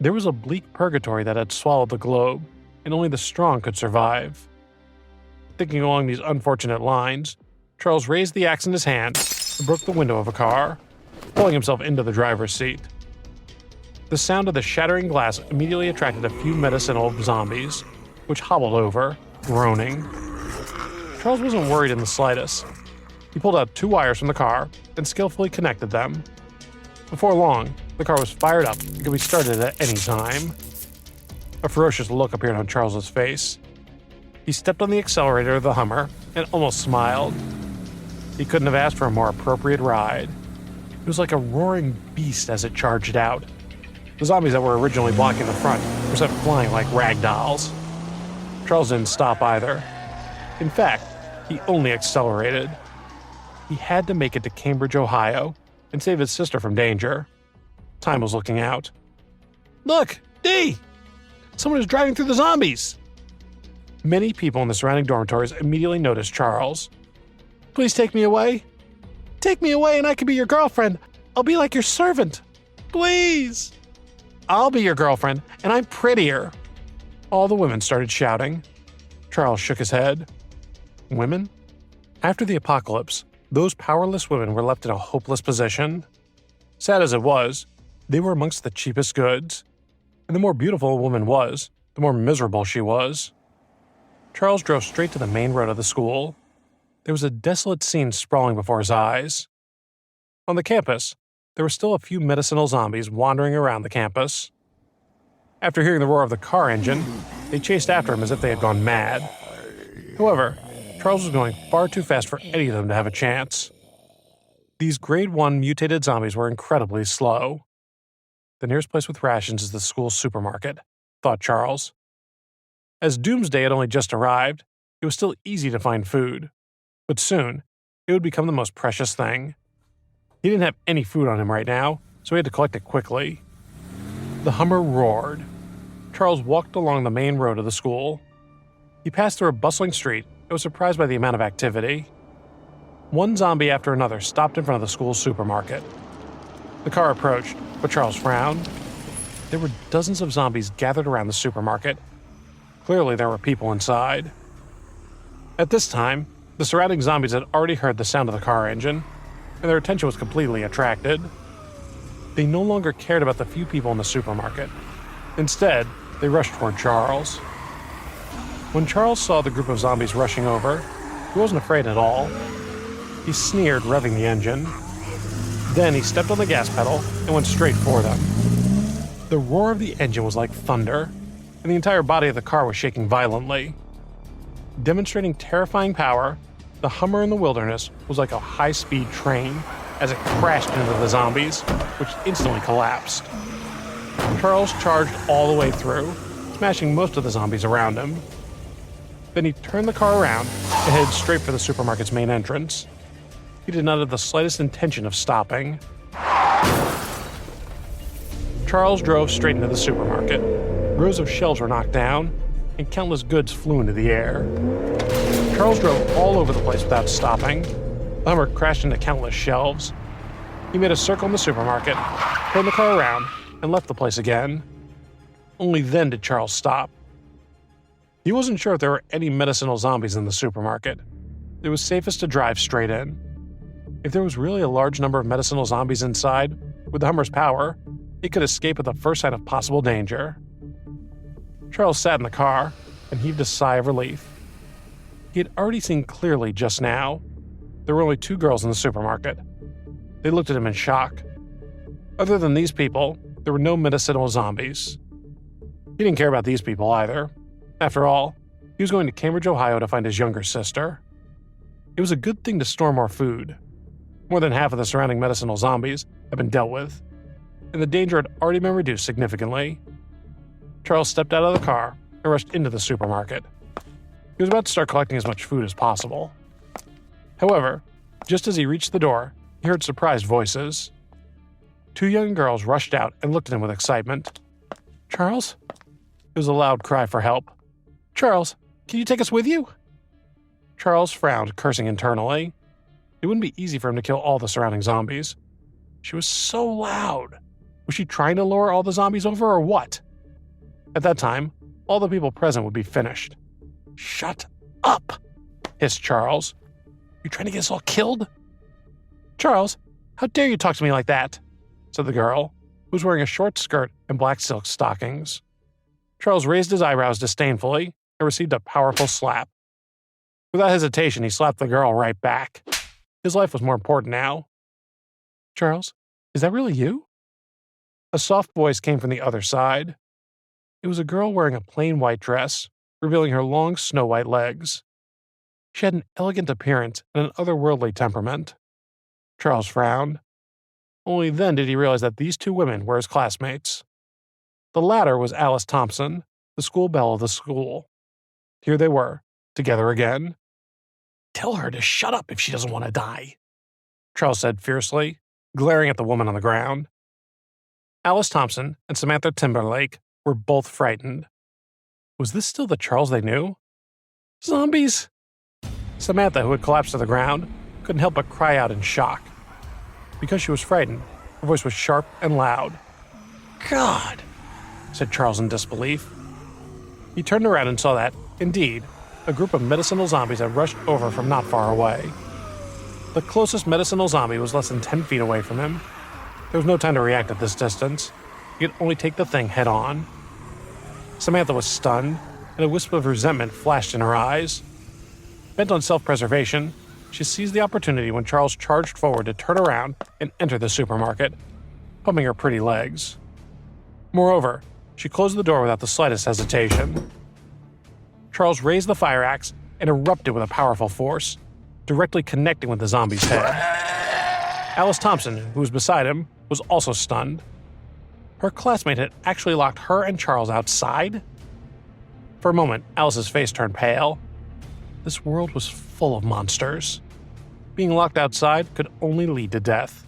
There was a bleak purgatory that had swallowed the globe, and only the strong could survive. Thinking along these unfortunate lines, Charles raised the axe in his hand and broke the window of a car, pulling himself into the driver's seat. The sound of the shattering glass immediately attracted a few medicinal zombies, which hobbled over, groaning. Charles wasn't worried in the slightest. He pulled out 2 wires from the car and skillfully connected them. Before long, the car was fired up and could be started at any time. A ferocious look appeared on Charles's face. He stepped on the accelerator of the Hummer and almost smiled. He couldn't have asked for a more appropriate ride. It was like a roaring beast as it charged out. The zombies that were originally blocking the front were sent flying like rag dolls. Charles didn't stop either. In fact, he only accelerated. He had to make it to Cambridge, Ohio, and save his sister from danger. Time was looking out. Look, Dee! Someone is driving through the zombies! Many people in the surrounding dormitories immediately noticed Charles. Please take me away. Take me away and I can be your girlfriend. I'll be like your servant. Please. I'll be your girlfriend and I'm prettier. All the women started shouting. Charles shook his head. Women? After the apocalypse, those powerless women were left in a hopeless position. Sad as it was, they were amongst the cheapest goods. And the more beautiful a woman was, the more miserable she was. Charles drove straight to the main road of the school. There was a desolate scene sprawling before his eyes. On the campus, there were still a few medicinal zombies wandering around the campus. After hearing the roar of the car engine, they chased after him as if they had gone mad. However, Charles was going far too fast for any of them to have a chance. These Grade 1 mutated zombies were incredibly slow. The nearest place with rations is the school's supermarket, thought Charles. As Doomsday had only just arrived, it was still easy to find food. But soon, it would become the most precious thing. He didn't have any food on him right now, so he had to collect it quickly. The Hummer roared. Charles walked along the main road of the school. He passed through a bustling street and was surprised by the amount of activity. One zombie after another stopped in front of the school's supermarket. The car approached, but Charles frowned. There were dozens of zombies gathered around the supermarket. Clearly, there were people inside. At this time, the surrounding zombies had already heard the sound of the car engine, and their attention was completely attracted. They no longer cared about the few people in the supermarket. Instead, they rushed toward Charles. When Charles saw the group of zombies rushing over, He wasn't afraid at all. He sneered, revving the engine. Then he stepped on the gas pedal and went straight for them. The roar of the engine was like thunder, and the entire body of the car was shaking violently. Demonstrating terrifying power, the Hummer in the wilderness was like a high-speed train as it crashed into the zombies, which instantly collapsed. Charles charged all the way through, smashing most of the zombies around him. Then he turned the car around and headed straight for the supermarket's main entrance. He did not have the slightest intention of stopping. Charles drove straight into the supermarket. Rows of shelves were knocked down, and countless goods flew into the air. Charles drove all over the place without stopping. The Hummer crashed into countless shelves. He made a circle in the supermarket, turned the car around, and left the place again. Only then did Charles stop. He wasn't sure if there were any medicinal zombies in the supermarket. It was safest to drive straight in. If there was really a large number of medicinal zombies inside, with the Hummer's power, it could escape at the first sign of possible danger. Charles sat in the car and heaved a sigh of relief. He had already seen clearly just now. There were only 2 girls in the supermarket. They looked at him in shock. Other than these people, there were no medicinal zombies. He didn't care about these people either. After all, he was going to Cambridge, Ohio to find his younger sister. It was a good thing to store more food. More than half of the surrounding medicinal zombies had been dealt with, and the danger had already been reduced significantly. Charles stepped out of the car and rushed into the supermarket. He was about to start collecting as much food as possible. However, just as he reached the door, he heard surprised voices. 2 young girls rushed out and looked at him with excitement. "Charles?" It was a loud cry for help. "Charles, can you take us with you?" Charles frowned, cursing internally. It wouldn't be easy for him to kill all the surrounding zombies. She was so loud. Was she trying to lure all the zombies over or what? At that time, all the people present would be finished. "Shut up!" hissed Charles. "You trying to get us all killed?" "Charles, how dare you talk to me like that?" said the girl, who was wearing a short skirt and black silk stockings. Charles raised his eyebrows disdainfully and received a powerful slap. Without hesitation, he slapped the girl right back. His life was more important now. "Charles, is that really you?" A soft voice came from the other side. It was a girl wearing a plain white dress, revealing her long snow-white legs. She had an elegant appearance and an otherworldly temperament. Charles frowned. Only then did he realize that these 2 women were his classmates. The latter was Alice Thompson, the school belle of the school. Here they were, together again. "Tell her to shut up if she doesn't want to die," Charles said fiercely, glaring at the woman on the ground. Alice Thompson and Samantha Timberlake were both frightened. Was this still the Charles they knew? "Zombies!" Samantha, who had collapsed to the ground, couldn't help but cry out in shock. Because she was frightened, her voice was sharp and loud. "God!" said Charles in disbelief. He turned around and saw that, indeed, a group of medicinal zombies had rushed over from not far away. The closest medicinal zombie was less than 10 feet away from him. There was no time to react at this distance. He could only take the thing head on. Samantha was stunned, and a wisp of resentment flashed in her eyes. Bent on self-preservation, she seized the opportunity when Charles charged forward to turn around and enter the supermarket, pumping her pretty legs. Moreover, she closed the door without the slightest hesitation. Charles raised the fire axe and erupted with a powerful force, directly connecting with the zombie's head. Alice Thompson, who was beside him, was also stunned. Her classmate had actually locked her and Charles outside? For a moment, Alice's face turned pale. This world was full of monsters. Being locked outside could only lead to death.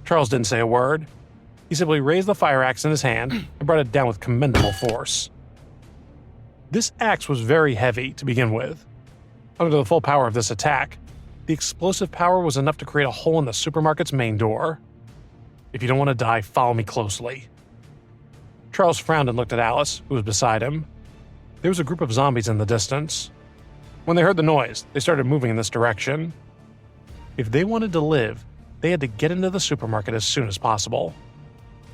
Charles didn't say a word. He simply raised the fire axe in his hand and brought it down with commendable force. This axe was very heavy to begin with. Under the full power of this attack, the explosive power was enough to create a hole in the supermarket's main door. "If you don't want to die, follow me closely." Charles frowned and looked at Alice, who was beside him. There was a group of zombies in the distance. When they heard the noise, they started moving in this direction. If they wanted to live, they had to get into the supermarket as soon as possible.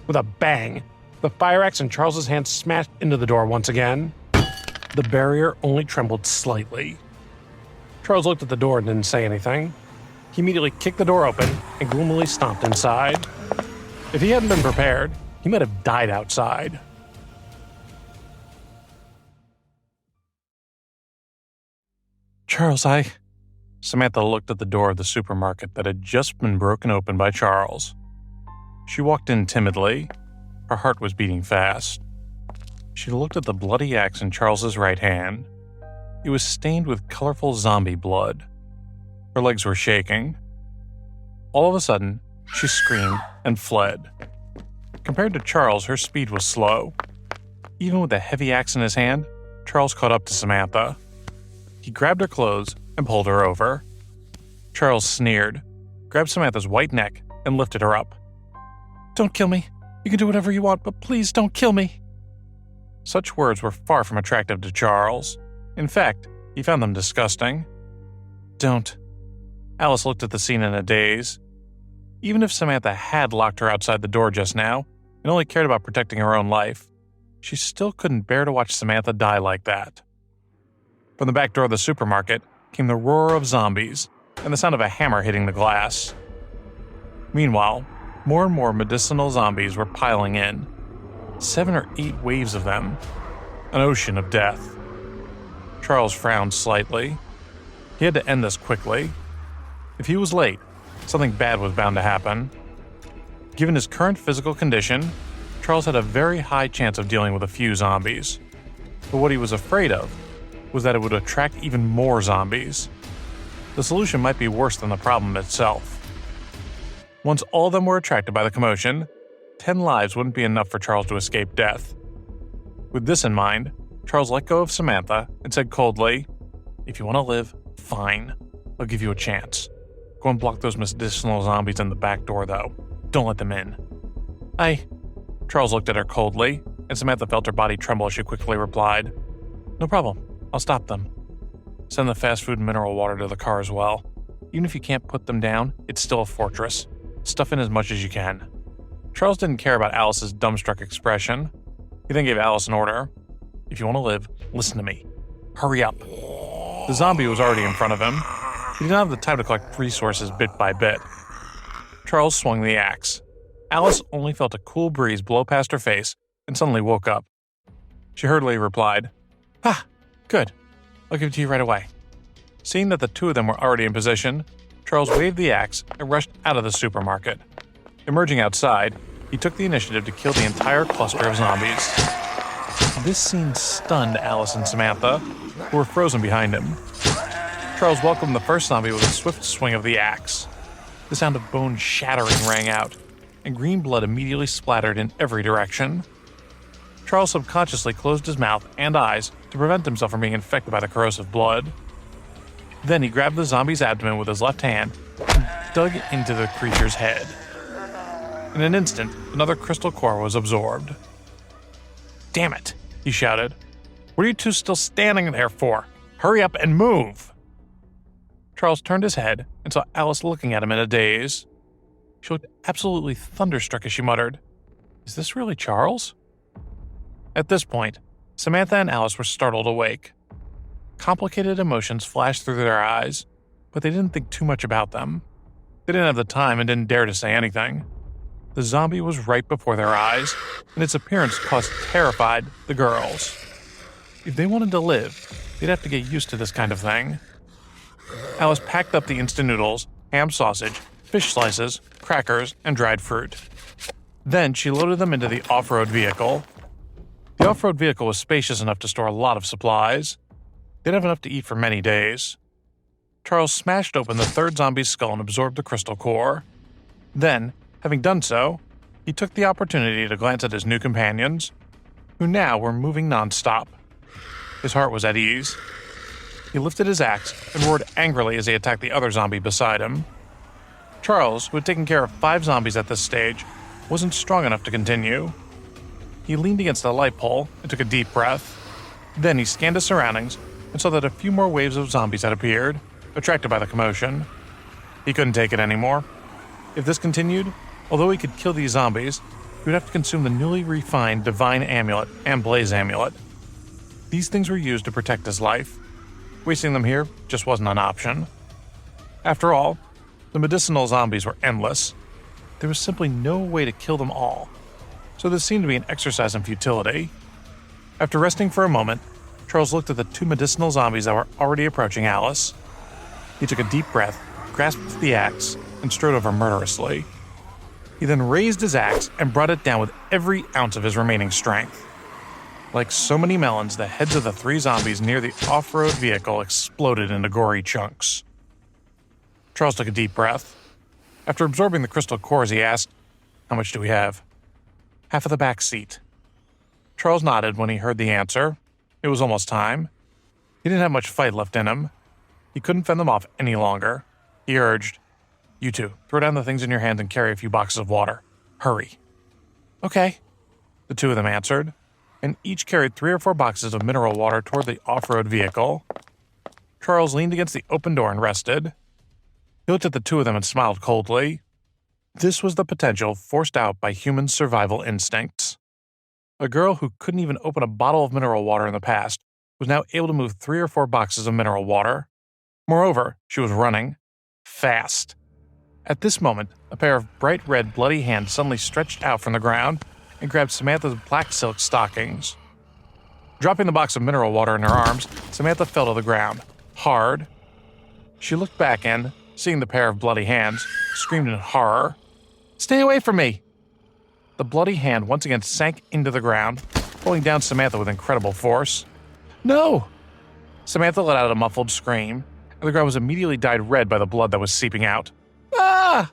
With a bang, the fire axe in Charles's hand smashed into the door once again. The barrier only trembled slightly. Charles looked at the door and didn't say anything. He immediately kicked the door open and gloomily stomped inside. If he hadn't been prepared, he might have died outside. Charles, Samantha looked at the door of the supermarket that had just been broken open by Charles. She walked in timidly. Her heart was beating fast. She looked at the bloody axe in Charles's right hand. It was stained with colorful zombie blood. Her legs were shaking. All of a sudden, she screamed and fled. Compared to Charles, her speed was slow. Even with the heavy axe in his hand, Charles caught up to Samantha. He grabbed her clothes and pulled her over. Charles sneered, grabbed Samantha's white neck, and lifted her up. "Don't kill me. You can do whatever you want, but please don't kill me." Such words were far from attractive to Charles. In fact, he found them disgusting. "Don't." Alice looked at the scene in a daze. Even if Samantha had locked her outside the door just now and only cared about protecting her own life, she still couldn't bear to watch Samantha die like that. From the back door of the supermarket came the roar of zombies and the sound of a hammer hitting the glass. Meanwhile, more and more medicinal zombies were piling in. 7 or 8 waves of them. An ocean of death. Charles frowned slightly. He had to end this quickly. If he was late, something bad was bound to happen. Given his current physical condition, Charles had a very high chance of dealing with a few zombies. But what he was afraid of was that it would attract even more zombies. The solution might be worse than the problem itself. Once all of them were attracted by the commotion, 10 lives wouldn't be enough for Charles to escape death. With this in mind, Charles let go of Samantha and said coldly, "If you want to live, fine. I'll give you a chance. Go and block those medicinal zombies in the back door, though. Don't let them in." Charles looked at her coldly, and Samantha felt her body tremble as she quickly replied, "No problem. I'll stop them. Send the fast food and mineral water to the car as well. Even if you can't put them down, it's still a fortress. Stuff in as much as you can." Charles didn't care about Alice's dumbstruck expression. He then gave Alice an order. "If you want to live, listen to me. Hurry up." The zombie was already in front of him. He did not have the time to collect resources bit by bit. Charles swung the axe. Alice only felt a cool breeze blow past her face and suddenly woke up. She hurriedly replied, "Ah, good. I'll give it to you right away." Seeing that the two of them were already in position, Charles waved the axe and rushed out of the supermarket. Emerging outside, he took the initiative to kill the entire cluster of zombies. This scene stunned Alice and Samantha, who were frozen behind him. Charles welcomed the first zombie with a swift swing of the axe. The sound of bone shattering rang out, and green blood immediately splattered in every direction. Charles subconsciously closed his mouth and eyes to prevent himself from being infected by the corrosive blood. Then he grabbed the zombie's abdomen with his left hand and dug into the creature's head. In an instant, another crystal core was absorbed. "Damn it," he shouted. "What are you two still standing there for? Hurry up and move!" Charles turned his head and saw Alice looking at him in a daze. She looked absolutely thunderstruck as she muttered, "Is this really Charles?" At this point, Samantha and Alice were startled awake. Complicated emotions flashed through their eyes, but they didn't think too much about them. They didn't have the time and didn't dare to say anything. The zombie was right before their eyes, and its appearance terrified the girls. If they wanted to live, they'd have to get used to this kind of thing. Alice packed up the instant noodles, ham sausage, fish slices, crackers, and dried fruit. Then she loaded them into the off-road vehicle. The off-road vehicle was spacious enough to store a lot of supplies. They'd have enough to eat for many days. Charles smashed open the third zombie's skull and absorbed the crystal core. Then, having done so, he took the opportunity to glance at his new companions, who now were moving non-stop. His heart was at ease. He lifted his axe and roared angrily as he attacked the other zombie beside him. Charles, who had taken care of 5 zombies at this stage, wasn't strong enough to continue. He leaned against a light pole and took a deep breath. Then he scanned his surroundings and saw that a few more waves of zombies had appeared, attracted by the commotion. He couldn't take it anymore. If this continued, although he could kill these zombies, he would have to consume the newly refined Divine Amulet and Blaze Amulet. These things were used to protect his life. Wasting them here just wasn't an option. After all, the medicinal zombies were endless. There was simply no way to kill them all, so this seemed to be an exercise in futility. After resting for a moment, Charles looked at the two medicinal zombies that were already approaching Alice. He took a deep breath, grasped the axe, and strode over murderously. He then raised his axe and brought it down with every ounce of his remaining strength. Like so many melons, the heads of the three zombies near the off-road vehicle exploded into gory chunks. Charles took a deep breath. After absorbing the crystal cores, he asked, "How much do we have?" "Half of the back seat." Charles nodded when he heard the answer. It was almost time. He didn't have much fight left in him. He couldn't fend them off any longer. He urged, "You two, throw down the things in your hands and carry a few boxes of water. Hurry." "Okay," the two of them answered, and each carried 3 or 4 boxes of mineral water toward the off-road vehicle. Charles leaned against the open door and rested. He looked at the two of them and smiled coldly. This was the potential forced out by human survival instincts. A girl who couldn't even open a bottle of mineral water in the past was now able to move 3 or 4 boxes of mineral water. Moreover, she was running. Fast. At this moment, a pair of bright red bloody hands suddenly stretched out from the ground and grabbed Samantha's black silk stockings. Dropping the box of mineral water in her arms, Samantha fell to the ground, hard. She looked back and, seeing the pair of bloody hands, screamed in horror, "Stay away from me!" The bloody hand once again sank into the ground, pulling down Samantha with incredible force. "No!" Samantha let out a muffled scream, and the ground was immediately dyed red by the blood that was seeping out. "Ah!"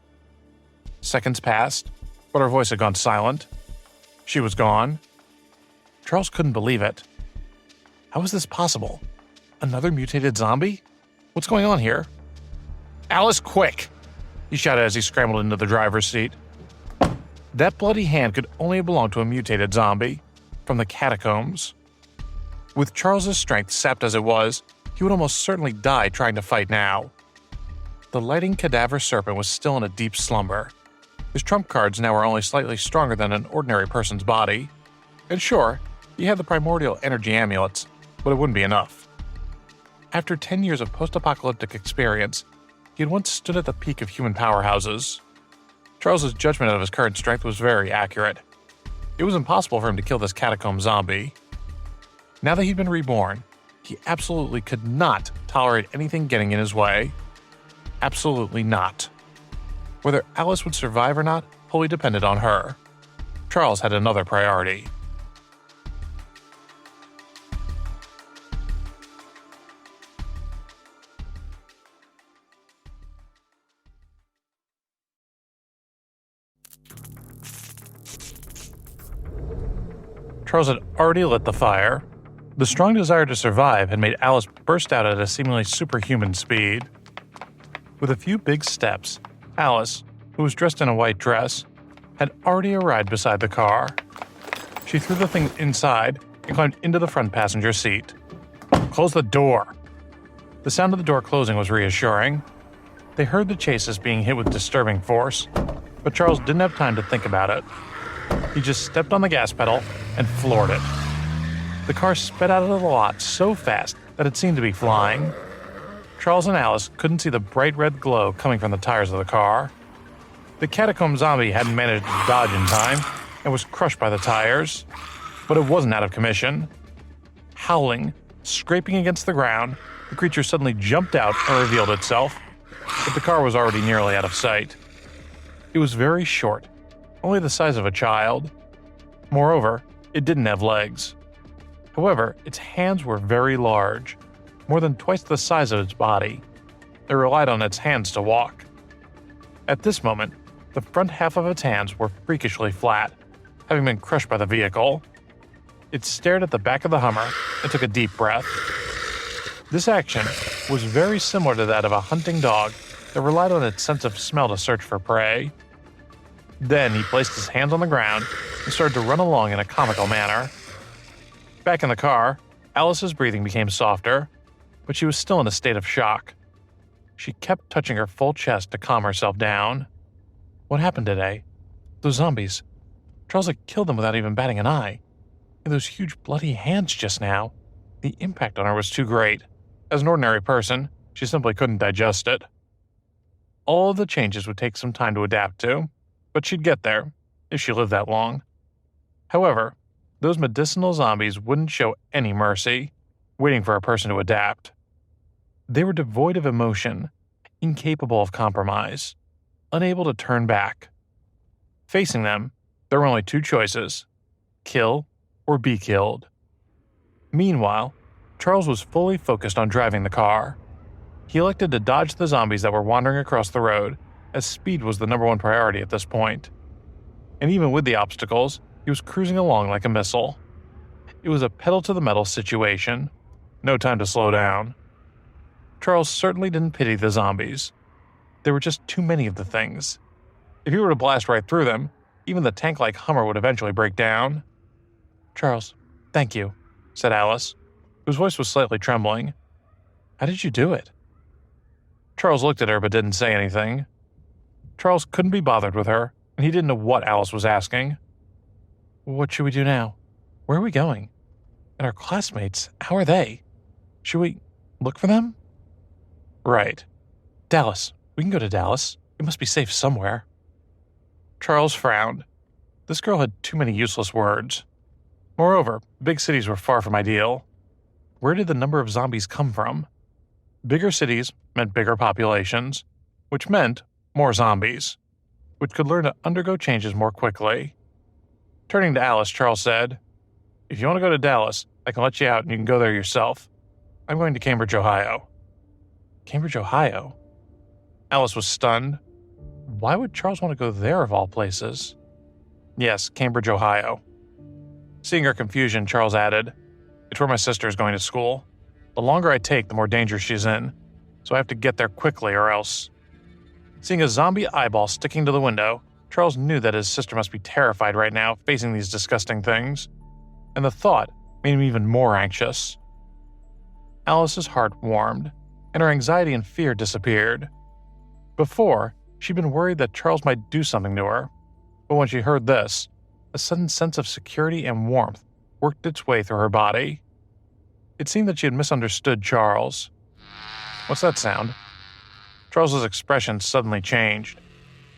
Seconds passed, but her voice had gone silent. She was gone. Charles couldn't believe it. How was this possible? Another mutated zombie? What's going on here? "Alice, quick!" he shouted as he scrambled into the driver's seat. That bloody hand could only belong to a mutated zombie from the catacombs. With Charles's strength sapped as it was, he would almost certainly die trying to fight now. The lighting cadaver serpent was still in a deep slumber. His trump cards now were only slightly stronger than an ordinary person's body. And sure, he had the primordial energy amulets, but it wouldn't be enough. After 10 years of post-apocalyptic experience, he had once stood at the peak of human powerhouses. Charles's judgment of his current strength was very accurate. It was impossible for him to kill this catacomb zombie. Now that he'd been reborn, he absolutely could not tolerate anything getting in his way. Absolutely not. Whether Alice would survive or not wholly depended on her. Charles had another priority. Charles had already lit the fire. The strong desire to survive had made Alice burst out at a seemingly superhuman speed. With a few big steps, Alice, who was dressed in a white dress, had already arrived beside the car. She threw the thing inside and climbed into the front passenger seat. "Close the door!" The sound of the door closing was reassuring. They heard the chases being hit with disturbing force, but Charles didn't have time to think about it. He just stepped on the gas pedal and floored it. The car sped out of the lot so fast that it seemed to be flying. Charles and Alice couldn't see the bright red glow coming from the tires of the car. The catacomb zombie hadn't managed to dodge in time and was crushed by the tires, but it wasn't out of commission. Howling, scraping against the ground, the creature suddenly jumped out and revealed itself, but the car was already nearly out of sight. It was very short, only the size of a child. Moreover, it didn't have legs. However, its hands were very large, more than twice the size of its body. It relied on its hands to walk. At this moment, the front half of its hands were freakishly flat, having been crushed by the vehicle. It stared at the back of the Hummer and took a deep breath. This action was very similar to that of a hunting dog that relied on its sense of smell to search for prey. Then he placed his hands on the ground and started to run along in a comical manner. Back in the car, Alice's breathing became softer, but she was still in a state of shock. She kept touching her full chest to calm herself down. What happened today? Those zombies. Charles had killed them without even batting an eye. And those huge bloody hands just now. The impact on her was too great. As an ordinary person, she simply couldn't digest it. All of the changes would take some time to adapt to, but she'd get there, if she lived that long. However, those medicinal zombies wouldn't show any mercy, waiting for a person to adapt. They were devoid of emotion, incapable of compromise, unable to turn back. Facing them, there were only two choices: kill or be killed. Meanwhile, Charles was fully focused on driving the car. He elected to dodge the zombies that were wandering across the road, as speed was the number one priority at this point. And even with the obstacles, he was cruising along like a missile. It was a pedal-to-the-metal situation. No time to slow down. Charles certainly didn't pity the zombies. There were just too many of the things. If he were to blast right through them, even the tank-like Hummer would eventually break down. "Charles, thank you," said Alice, whose voice was slightly trembling. "How did you do it?" Charles looked at her but didn't say anything. Charles couldn't be bothered with her, and he didn't know what Alice was asking. "What should we do now? Where are we going? And our classmates, how are they? Should we look for them?" "Right. Dallas. We can go to Dallas. It must be safe somewhere." Charles frowned. This girl had too many useless words. Moreover, big cities were far from ideal. Where did the number of zombies come from? Bigger cities meant bigger populations, which meant more zombies, which could learn to undergo changes more quickly. Turning to Alice, Charles said, "If you want to go to Dallas, I can let you out and you can go there yourself. I'm going to Cambridge, Ohio." Cambridge, Ohio? Alice was stunned. Why would Charles want to go there of all places? Yes, Cambridge, Ohio. Seeing her confusion, Charles added, "It's where my sister is going to school. The longer I take, the more danger she's in, so I have to get there quickly or else." Seeing a zombie eyeball sticking to the window, Charles knew that his sister must be terrified right now, facing these disgusting things, and the thought made him even more anxious. Alice's heart warmed, and her anxiety and fear disappeared. Before, she'd been worried that Charles might do something to her, but when she heard this, a sudden sense of security and warmth worked its way through her body. It seemed that she had misunderstood Charles. "What's that sound?" Charles's expression suddenly changed.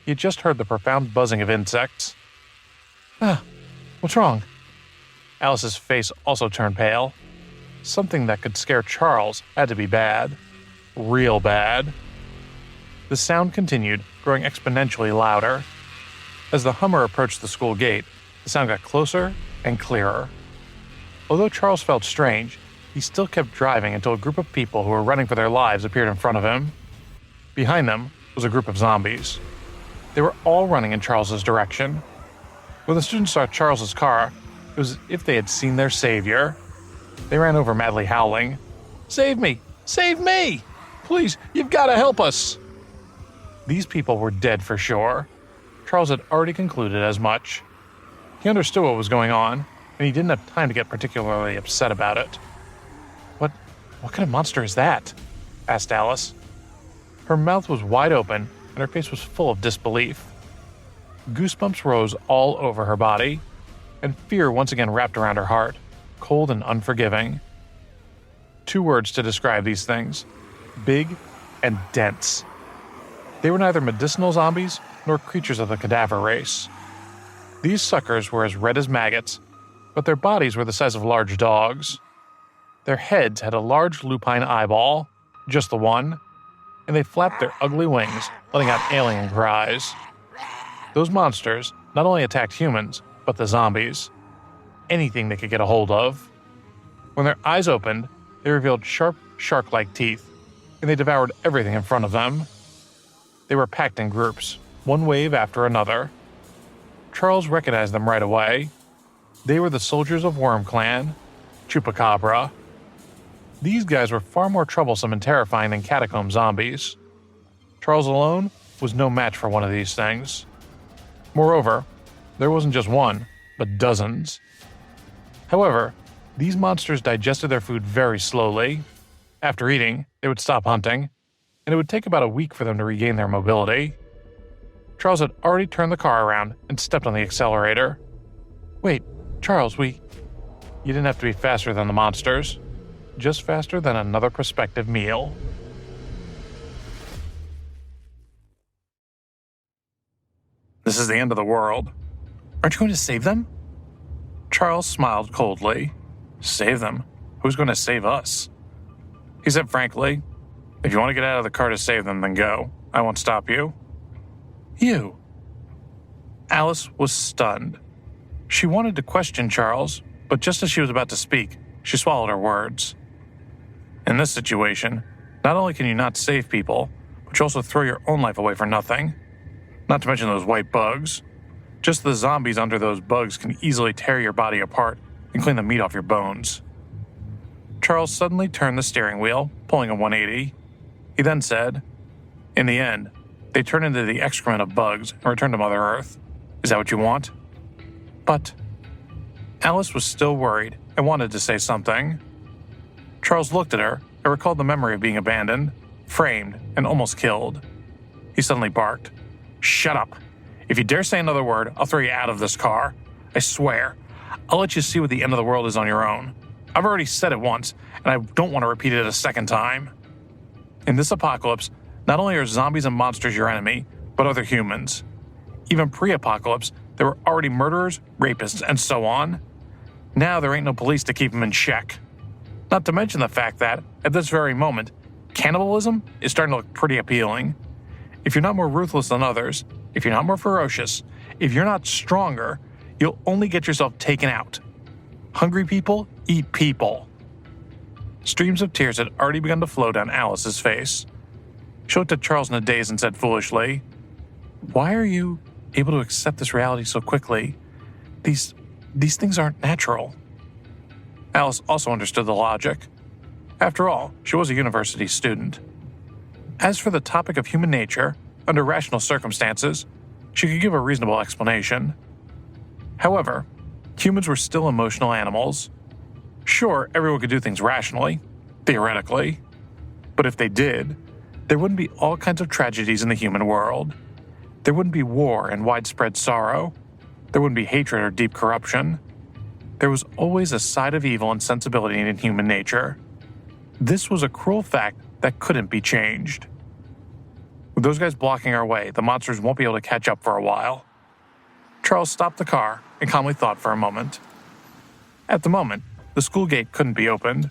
He had just heard the profound buzzing of insects. What's wrong?" Alice's face also turned pale. Something that could scare Charles had to be bad. Real bad. The sound continued, growing exponentially louder. As the Hummer approached the school gate, the sound got closer and clearer. Although Charles felt strange, he still kept driving until a group of people who were running for their lives appeared in front of him. Behind them was a group of zombies. They were all running in Charles's direction. When the students saw Charles's car, it was as if they had seen their savior. They ran over madly howling, "Save me! Save me! Please, you've got to help us!" These people were dead for sure. Charles had already concluded as much. He understood what was going on, and he didn't have time to get particularly upset about it. What kind of monster is that?" asked Alice. Her mouth was wide open, and her face was full of disbelief. Goosebumps rose all over her body, and fear once again wrapped around her heart, cold and unforgiving. Two words to describe these things: big and dense. They were neither medicinal zombies nor creatures of the cadaver race. These suckers were as red as maggots, but their bodies were the size of large dogs. Their heads had a large lupine eyeball, just the one, and they flapped their ugly wings, letting out alien cries. Those monsters not only attacked humans, but the zombies. Anything they could get a hold of. When their eyes opened, they revealed sharp, shark-like teeth, and they devoured everything in front of them. They were packed in groups, one wave after another. Charles recognized them right away. They were the soldiers of Worm Clan, Chupacabra. These guys were far more troublesome and terrifying than catacomb zombies. Charles alone was no match for one of these things. Moreover, there wasn't just one, but dozens. However, these monsters digested their food very slowly. After eating, they would stop hunting, and it would take about a week for them to regain their mobility. Charles had already turned the car around and stepped on the accelerator. "Wait, Charles, You didn't have to be faster than the monsters." just faster than another prospective meal. This is the end of the world. Aren't you going to save them? Charles smiled coldly. Save them? Who's going to save us? He said frankly, if you want to get out of the car to save them, then go. I won't stop you. You. Alice was stunned. She wanted to question Charles, but just as she was about to speak, she swallowed her words. In this situation, not only can you not save people, but you also throw your own life away for nothing. Not to mention those white bugs. Just the zombies under those bugs can easily tear your body apart and clean the meat off your bones. Charles suddenly turned the steering wheel, pulling a 180. He then said, in the end, they turn into the excrement of bugs and return to Mother Earth. Is that what you want? But Alice was still worried and wanted to say something. Charles looked at her and recalled the memory of being abandoned, framed, and almost killed. He suddenly barked, "Shut up! If you dare say another word, I'll throw you out of this car. I swear. I'll let you see what the end of the world is on your own. I've already said it once, and I don't want to repeat it a second time. In this apocalypse, not only are zombies and monsters your enemy, but other humans. Even pre-apocalypse, there were already murderers, rapists, and so on. Now there ain't no police to keep them in check. Not to mention the fact that, at this very moment, cannibalism is starting to look pretty appealing. If you're not more ruthless than others, if you're not more ferocious, if you're not stronger, you'll only get yourself taken out. Hungry people eat people." Streams of tears had already begun to flow down Alice's face. She looked at Charles in a daze and said foolishly, "Why are you able to accept this reality so quickly? These things aren't natural." Alice also understood the logic. After all, she was a university student. As for the topic of human nature, under rational circumstances, she could give a reasonable explanation. However, humans were still emotional animals. Sure, everyone could do things rationally, theoretically, but if they did, there wouldn't be all kinds of tragedies in the human world. There wouldn't be war and widespread sorrow. There wouldn't be hatred or deep corruption. There was always a side of evil and sensibility in human nature. This was a cruel fact that couldn't be changed. With those guys blocking our way, the monsters won't be able to catch up for a while. Charles stopped the car and calmly thought for a moment. At the moment, the school gate couldn't be opened,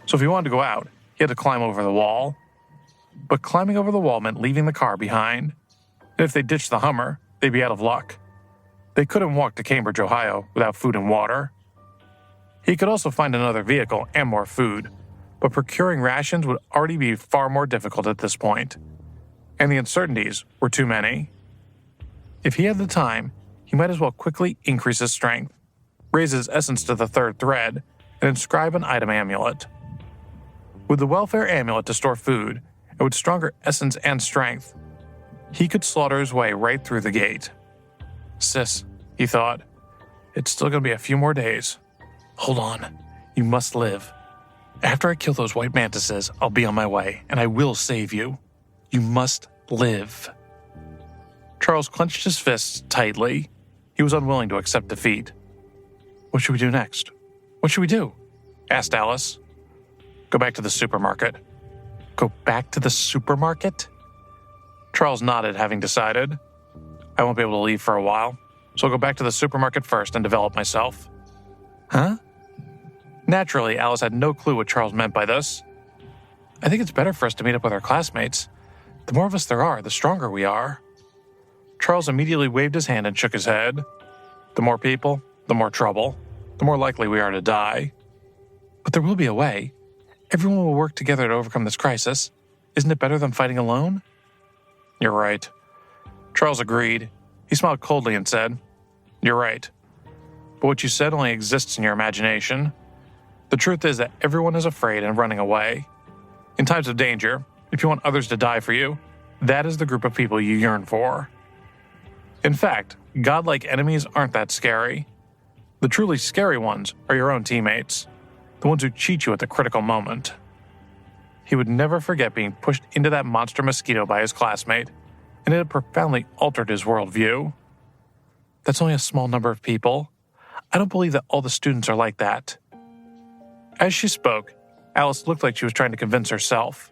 so if he wanted to go out, he had to climb over the wall. But climbing over the wall meant leaving the car behind. And if they ditched the Hummer, they'd be out of luck. They couldn't walk to Cambridge, Ohio, without food and water. He could also find another vehicle and more food, but procuring rations would already be far more difficult at this point. And the uncertainties were too many. If he had the time, he might as well quickly increase his strength, raise his essence to the third thread, and inscribe an item amulet. With the welfare amulet to store food, and with stronger essence and strength, he could slaughter his way right through the gate. "Sis," he thought, "it's still going to be a few more days. Hold on, you must live. After I kill those white mantises, I'll be on my way, and I will save you. You must live." Charles clenched his fists tightly. He was unwilling to accept defeat. "What should we do next? What should we do?" asked Alice. "Go back to the supermarket." "Go back to the supermarket?" Charles nodded, having decided. "I won't be able to leave for a while, so I'll go back to the supermarket first and develop myself." "Huh?" Naturally, Alice had no clue what Charles meant by this. "I think it's better for us to meet up with our classmates. The more of us there are, the stronger we are." Charles immediately waved his hand and shook his head. "The more people, the more trouble, the more likely we are to die." "But there will be a way. Everyone will work together to overcome this crisis. Isn't it better than fighting alone?" "You're right." Charles agreed. He smiled coldly and said, "You're right. But what you said only exists in your imagination. The truth is that everyone is afraid and running away. In times of danger, if you want others to die for you, that is the group of people you yearn for. In fact, godlike enemies aren't that scary. The truly scary ones are your own teammates, the ones who cheat you at the critical moment." He would never forget being pushed into that monster mosquito by his classmate, and it had profoundly altered his worldview. "That's only a small number of people. I don't believe that all the students are like that." As she spoke, Alice looked like she was trying to convince herself.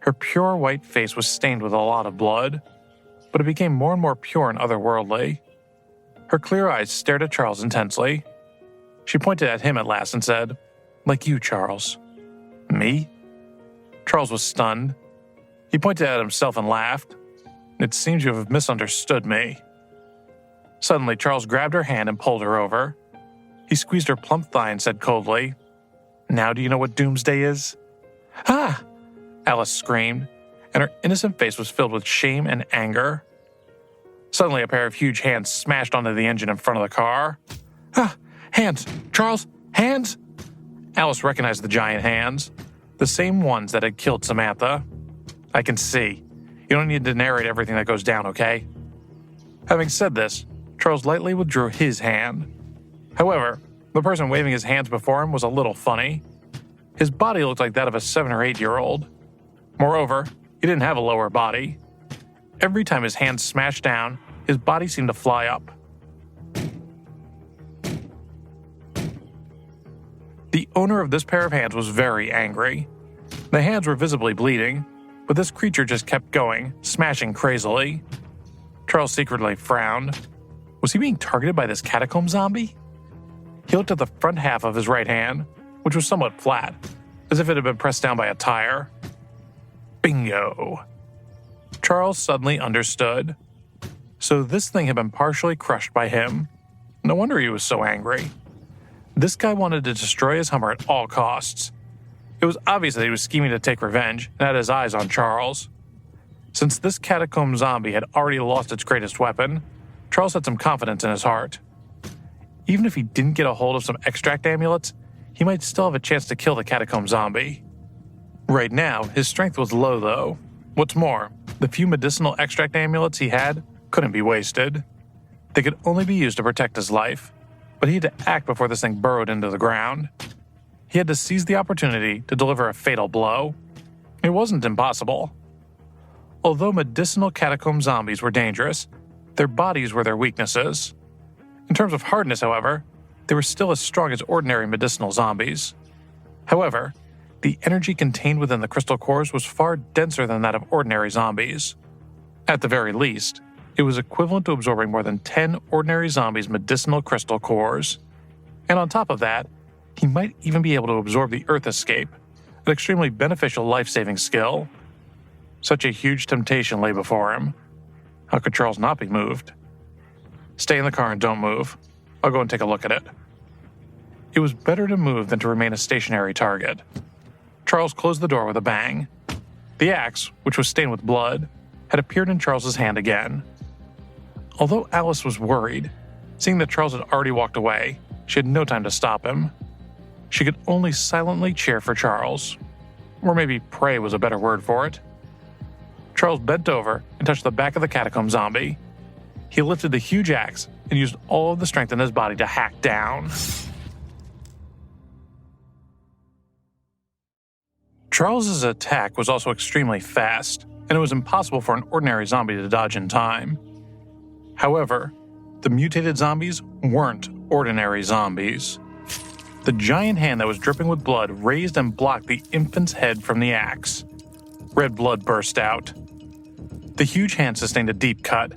Her pure white face was stained with a lot of blood, but it became more and more pure and otherworldly. Her clear eyes stared at Charles intensely. She pointed at him at last and said, "Like you, Charles." "Me?" Charles was stunned. He pointed at himself and laughed. "It seems you have misunderstood me." Suddenly, Charles grabbed her hand and pulled her over. He squeezed her plump thigh and said coldly, "Now do you know what doomsday is?" "Ah!" Alice screamed, and her innocent face was filled with shame and anger. Suddenly, a pair of huge hands smashed onto the engine in front of the car. "Ah! Hands! Charles! Hands!" Alice recognized the giant hands, the same ones that had killed Samantha. "I can see. You don't need to narrate everything that goes down, okay?" Having said this, Charles lightly withdrew his hand. However, the person waving his hands before him was a little funny. His body looked like that of a 7 or 8-year-old. Moreover, he didn't have a lower body. Every time his hands smashed down, his body seemed to fly up. The owner of this pair of hands was very angry. The hands were visibly bleeding, but this creature just kept going, smashing crazily. Charles secretly frowned. Was he being targeted by this catacomb zombie? He looked at the front half of his right hand, which was somewhat flat, as if it had been pressed down by a tire. Bingo! Charles suddenly understood. So this thing had been partially crushed by him. No wonder he was so angry. This guy wanted to destroy his Hummer at all costs. It was obvious that he was scheming to take revenge and had his eyes on Charles. Since this catacomb zombie had already lost its greatest weapon, Charles had some confidence in his heart. Even if he didn't get a hold of some extract amulets, he might still have a chance to kill the catacomb zombie. Right now, his strength was low though. What's more, the few medicinal extract amulets he had couldn't be wasted. They could only be used to protect his life, but he had to act before this thing burrowed into the ground. He had to seize the opportunity to deliver a fatal blow. It wasn't impossible. Although medicinal catacomb zombies were dangerous, their bodies were their weaknesses. In terms of hardness, however, they were still as strong as ordinary medicinal zombies. However, the energy contained within the crystal cores was far denser than that of ordinary zombies. At the very least, it was equivalent to absorbing more than 10 ordinary zombies' medicinal crystal cores. And on top of that, he might even be able to absorb the Earth Escape, an extremely beneficial life-saving skill. Such a huge temptation lay before him. How could Charles not be moved? "Stay in the car and don't move. I'll go and take a look at it." It was better to move than to remain a stationary target. Charles closed the door with a bang. The axe, which was stained with blood, had appeared in Charles's hand again. Although Alice was worried, seeing that Charles had already walked away, she had no time to stop him. She could only silently cheer for Charles. Or maybe pray was a better word for it. Charles bent over and touched the back of the catacomb zombie. He lifted the huge axe and used all of the strength in his body to hack down. Charles's attack was also extremely fast, and it was impossible for an ordinary zombie to dodge in time. However, the mutated zombies weren't ordinary zombies. The giant hand that was dripping with blood raised and blocked the infant's head from the axe. Red blood burst out. The huge hand sustained a deep cut,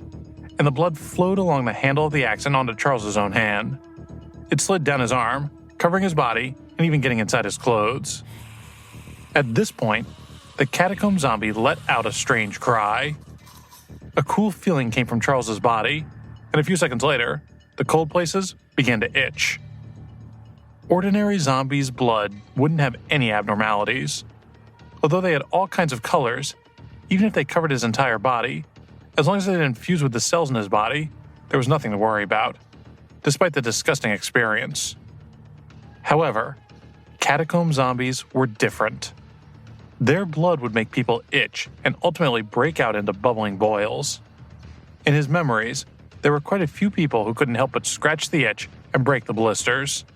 and the blood flowed along the handle of the axe and onto Charles's own hand. It slid down his arm, covering his body and even getting inside his clothes. At this point, the catacomb zombie let out a strange cry. A cool feeling came from Charles's body, and a few seconds later, the cold places began to itch. Ordinary zombies' blood wouldn't have any abnormalities. Although they had all kinds of colors, even if they covered his entire body, as long as they didn't fuse with the cells in his body, there was nothing to worry about, despite the disgusting experience. However, catacomb zombies were different. Their blood would make people itch and ultimately break out into bubbling boils. In his memories, there were quite a few people who couldn't help but scratch the itch and break the blisters.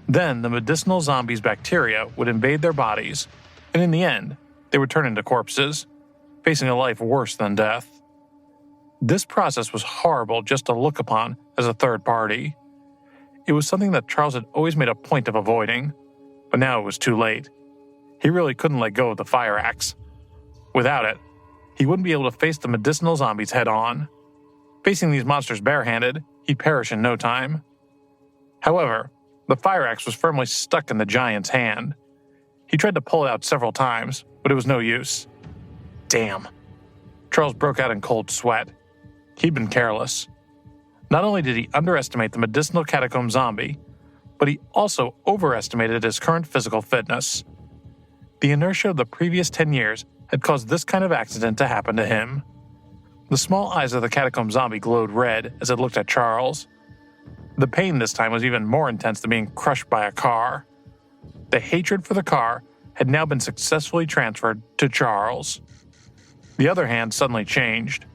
Then the medicinal zombies' bacteria would invade their bodies, and in the end, they would turn into corpses, facing a life worse than death. This process was horrible just to look upon as a third party. It was something that Charles had always made a point of avoiding, but now it was too late. He really couldn't let go of the fire axe. Without it, he wouldn't be able to face the medicinal zombies head-on. Facing these monsters barehanded, he'd perish in no time. However, the fire axe was firmly stuck in the giant's hand. He tried to pull it out several times, but it was no use. Damn. Charles broke out in cold sweat. He'd been careless. Not only did he underestimate the medicinal catacomb zombie, but he also overestimated his current physical fitness. The inertia of the previous 10 years had caused this kind of accident to happen to him. The small eyes of the catacomb zombie glowed red as it looked at Charles. The pain this time was even more intense than being crushed by a car. The hatred for the car had now been successfully transferred to Charles. The other hand suddenly changed.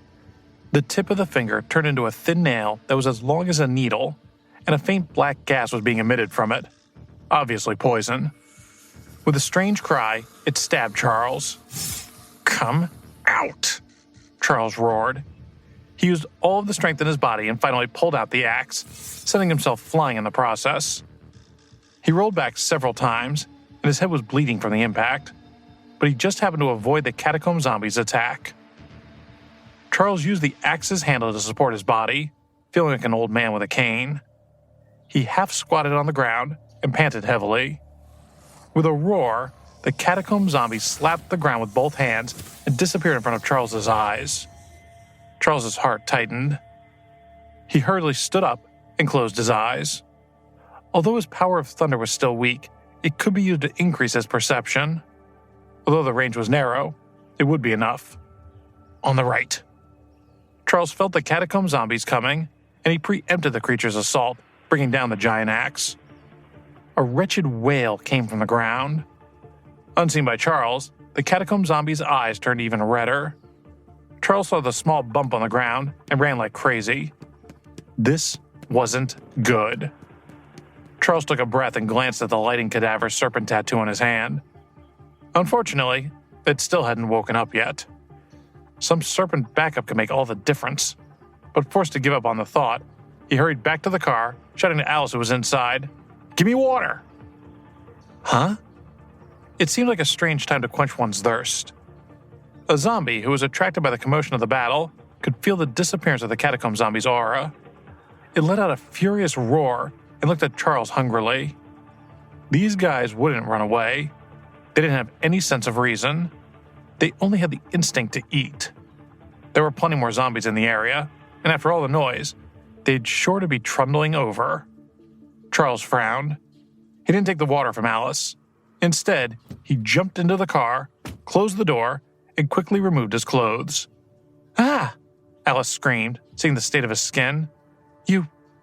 The tip of the finger turned into a thin nail that was as long as a needle, and a faint black gas was being emitted from it. Obviously poison. With a strange cry, it stabbed Charles. "Come out!" Charles roared. He used all of the strength in his body and finally pulled out the axe, sending himself flying in the process. He rolled back several times, and his head was bleeding from the impact, but he just happened to avoid the catacomb zombie's attack. Charles used the axe's handle to support his body, feeling like an old man with a cane. He half squatted on the ground and panted heavily. With a roar, the catacomb zombie slapped the ground with both hands and disappeared in front of Charles's eyes. Charles's heart tightened. He hurriedly stood up and closed his eyes. Although his power of thunder was still weak, it could be used to increase his perception. Although the range was narrow, it would be enough. On the right. Charles felt the catacomb zombies coming, and he preempted the creature's assault, bringing down the giant axe. A wretched wail came from the ground. Unseen by Charles, the catacomb zombie's eyes turned even redder. Charles saw the small bump on the ground and ran like crazy. This wasn't good. Charles took a breath and glanced at the lighting cadaver serpent tattoo on his hand. Unfortunately, it still hadn't woken up yet. Some serpent backup could make all the difference. But forced to give up on the thought, he hurried back to the car, shouting to Alice who was inside, "Give me water!" Huh? It seemed like a strange time to quench one's thirst. A zombie who was attracted by the commotion of the battle could feel the disappearance of the catacomb zombie's aura. It let out a furious roar and looked at Charles hungrily. These guys wouldn't run away. They didn't have any sense of reason. They only had the instinct to eat. There were plenty more zombies in the area, and after all the noise, they'd sure to be trundling over. Charles frowned. He didn't take the water from Alice. Instead, he jumped into the car, closed the door, and quickly removed his clothes. "Ah!" Alice screamed, seeing the state of his skin.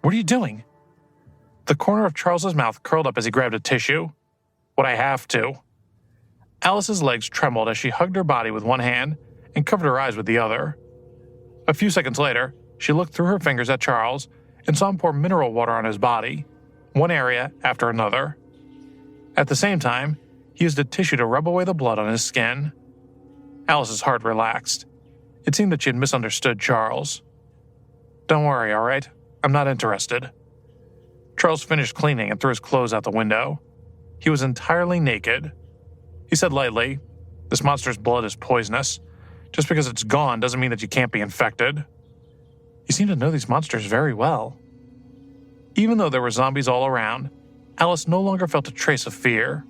What are you doing?" The corner of Charles's mouth curled up as he grabbed a tissue. "What I have to." Alice's legs trembled as she hugged her body with one hand and covered her eyes with the other. A few seconds later, she looked through her fingers at Charles and saw him pour mineral water on his body, one area after another. At the same time, he used a tissue to rub away the blood on his skin. Alice's heart relaxed. It seemed that she had misunderstood Charles. "Don't worry, all right? I'm not interested." Charles finished cleaning and threw his clothes out the window. He was entirely naked. He said lightly, "This monster's blood is poisonous. Just because it's gone doesn't mean that you can't be infected." You seem to know these monsters very well. Even though there were zombies all around, Alice no longer felt a trace of fear.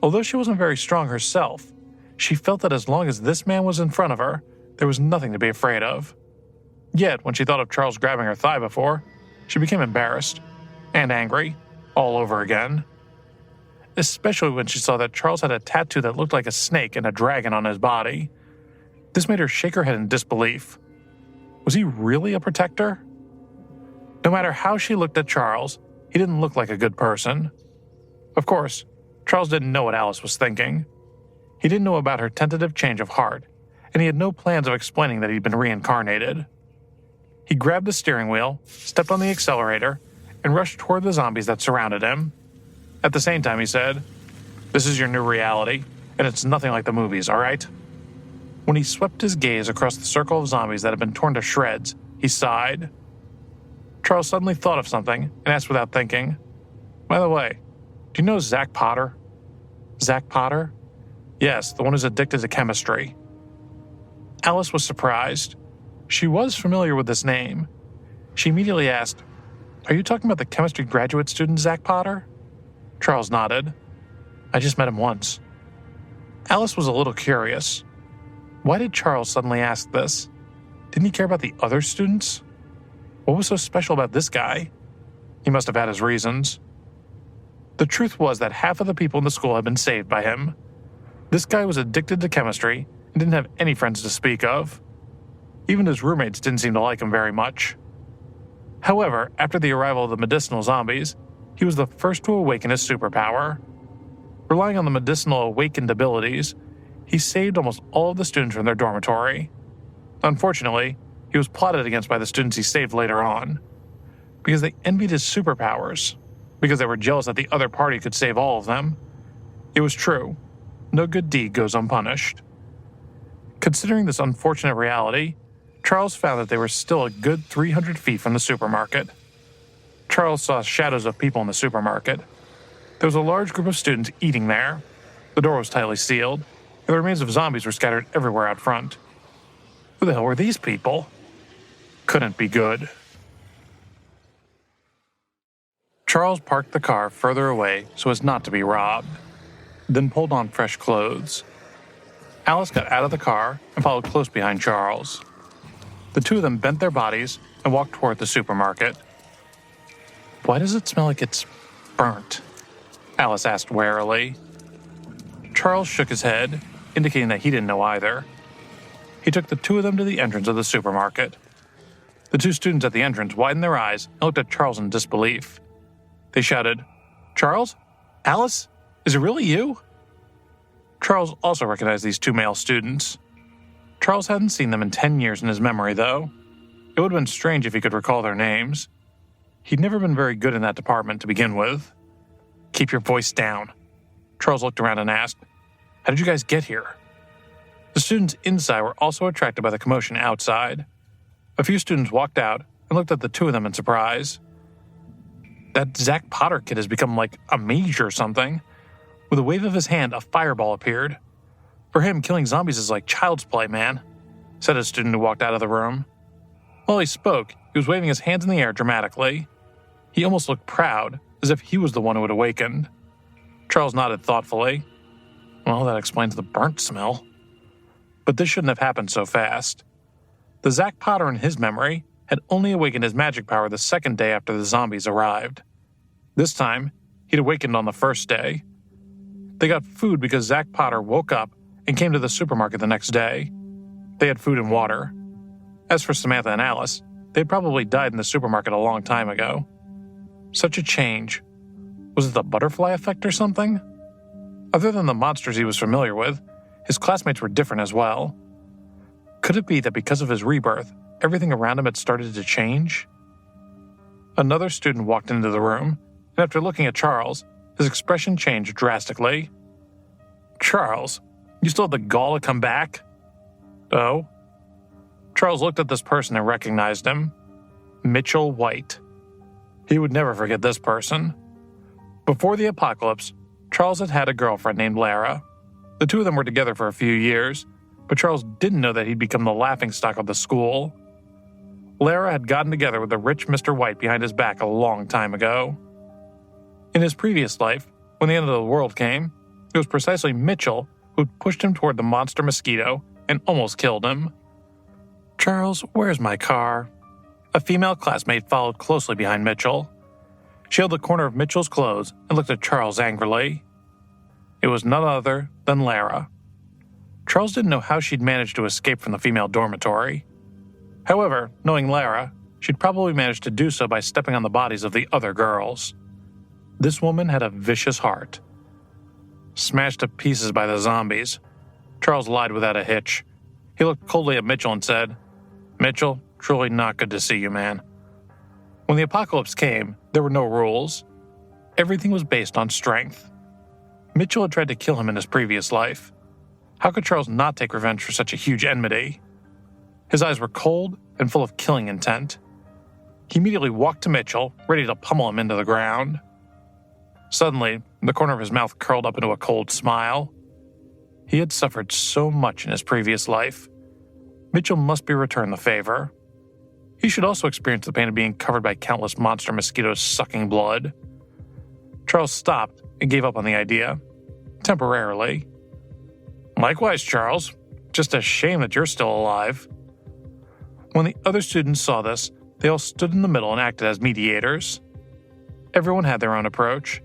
Although she wasn't very strong herself, she felt that as long as this man was in front of her, there was nothing to be afraid of. Yet, when she thought of Charles grabbing her thigh before, she became embarrassed and angry all over again. Especially when she saw that Charles had a tattoo that looked like a snake and a dragon on his body. This made her shake her head in disbelief. Was he really a protector? No matter how she looked at Charles, he didn't look like a good person. Of course, Charles didn't know what Alice was thinking. He didn't know about her tentative change of heart, and he had no plans of explaining that he'd been reincarnated. He grabbed the steering wheel, stepped on the accelerator, and rushed toward the zombies that surrounded him. At the same time, he said, "This is your new reality, and it's nothing like the movies, all right?" When he swept his gaze across the circle of zombies that had been torn to shreds, he sighed. Charles suddenly thought of something and asked without thinking, "By the way, do you know Zach Potter?" Zach Potter? Yes, the one who's addicted to chemistry. Alice was surprised. She was familiar with this name. She immediately asked, "Are you talking about the chemistry graduate student, Zach Potter?" Charles nodded. "I just met him once." Alice was a little curious. Why did Charles suddenly ask this? Didn't he care about the other students? What was so special about this guy? He must have had his reasons. The truth was that half of the people in the school had been saved by him. This guy was addicted to chemistry and didn't have any friends to speak of. Even his roommates didn't seem to like him very much. However, after the arrival of the medicinal zombies, he was the first to awaken his superpower. Relying on the medicinal awakened abilities, he saved almost all of the students from their dormitory. Unfortunately, he was plotted against by the students he saved later on, because they envied his superpowers, because they were jealous that the other party could save all of them. It was true. No good deed goes unpunished. Considering this unfortunate reality, Charles found that they were still a good 300 feet from the supermarket. Charles saw shadows of people in the supermarket. There was a large group of students eating there. The door was tightly sealed, and the remains of zombies were scattered everywhere out front. Who the hell were these people? Couldn't be good. Charles parked the car further away so as not to be robbed, then pulled on fresh clothes. Alice got out of the car and followed close behind Charles. The two of them bent their bodies and walked toward the supermarket. "Why does it smell like it's burnt?" Alice asked warily. Charles shook his head, indicating that he didn't know either. He took the two of them to the entrance of the supermarket. The two students at the entrance widened their eyes and looked at Charles in disbelief. They shouted, "Charles? Alice? Is it really you?" Charles also recognized these two male students. Charles hadn't seen them in 10 years in his memory, though. It would have been strange if he could recall their names. He'd never been very good in that department to begin with. "Keep your voice down." Charles looked around and asked, "How did you guys get here?" The students inside were also attracted by the commotion outside. A few students walked out and looked at the two of them in surprise. "That Zach Potter kid has become like a mage or something." With a wave of his hand, a fireball appeared. "For him, killing zombies is like child's play, man," said a student who walked out of the room. While he spoke, he was waving his hands in the air dramatically. He almost looked proud, as if he was the one who had awakened. Charles nodded thoughtfully. Well, that explains the burnt smell. But this shouldn't have happened so fast. The Zach Potter in his memory had only awakened his magic power the second day after the zombies arrived. This time, he'd awakened on the first day. They got food because Zach Potter woke up and came to the supermarket the next day. They had food and water. As for Samantha and Alice, they'd probably died in the supermarket a long time ago. Such a change. Was it the butterfly effect or something? Other than the monsters he was familiar with, his classmates were different as well. Could it be that because of his rebirth, everything around him had started to change? Another student walked into the room, and after looking at Charles, his expression changed drastically. "Charles, you still have the gall to come back?" "Oh?" Charles looked at this person and recognized him. Mitchell White. He would never forget this person. Before the apocalypse, Charles had had a girlfriend named Lara. The two of them were together for a few years, but Charles didn't know that he'd become the laughingstock of the school. Lara had gotten together with the rich Mr. White behind his back a long time ago. In his previous life, when the end of the world came, it was precisely Mitchell who pushed him toward the monster mosquito and almost killed him. "Charles, where's my car?" A female classmate followed closely behind Mitchell. She held the corner of Mitchell's clothes and looked at Charles angrily. It was none other than Lara. Charles didn't know how she'd managed to escape from the female dormitory. However, knowing Lara, she'd probably managed to do so by stepping on the bodies of the other girls. This woman had a vicious heart. Smashed to pieces by the zombies, Charles lied without a hitch. He looked coldly at Mitchell and said, "Mitchell, truly not good to see you, man." When the apocalypse came, there were no rules. Everything was based on strength. Mitchell had tried to kill him in his previous life. How could Charles not take revenge for such a huge enmity? His eyes were cold and full of killing intent. He immediately walked to Mitchell, ready to pummel him into the ground. Suddenly, the corner of his mouth curled up into a cold smile. He had suffered so much in his previous life. Mitchell must be returned the favor. He should also experience the pain of being covered by countless monster mosquitoes sucking blood. Charles stopped and gave up on the idea. Temporarily. Likewise, Charles. Just a shame that you're still alive. When the other students saw this, they all stood in the middle and acted as mediators. Everyone had their own approach,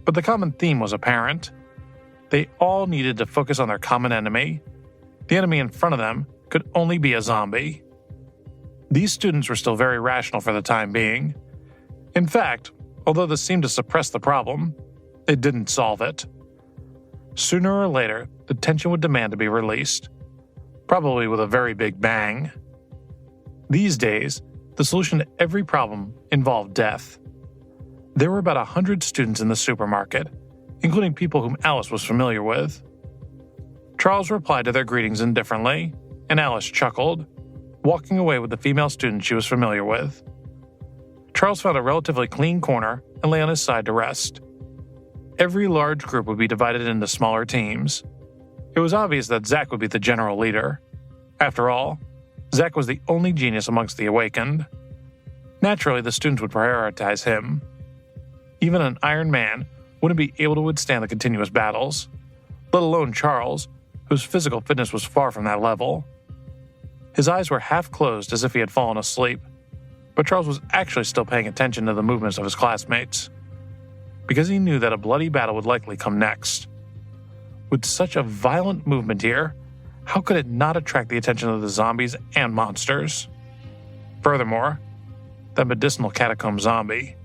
but the common theme was apparent. They all needed to focus on their common enemy. The enemy in front of them could only be a zombie. These students were still very rational for the time being. In fact, although this seemed to suppress the problem, it didn't solve it. Sooner or later, the tension would demand to be released, probably with a very big bang. These days, the solution to every problem involved death. There were about 100 students in the supermarket, including people whom Alice was familiar with. Charles replied to their greetings indifferently, and Alice chuckled, walking away with the female student she was familiar with. Charles found a relatively clean corner and lay on his side to rest. Every large group would be divided into smaller teams. It was obvious that Zach would be the general leader. After all, Zach was the only genius amongst the awakened. Naturally, the students would prioritize him. Even an Iron Man wouldn't be able to withstand the continuous battles, let alone Charles, whose physical fitness was far from that level. His eyes were half closed as if he had fallen asleep, but Charles was actually still paying attention to the movements of his classmates, because he knew that a bloody battle would likely come next. With such a violent movement here, how could it not attract the attention of the zombies and monsters? Furthermore, that medicinal catacomb zombie.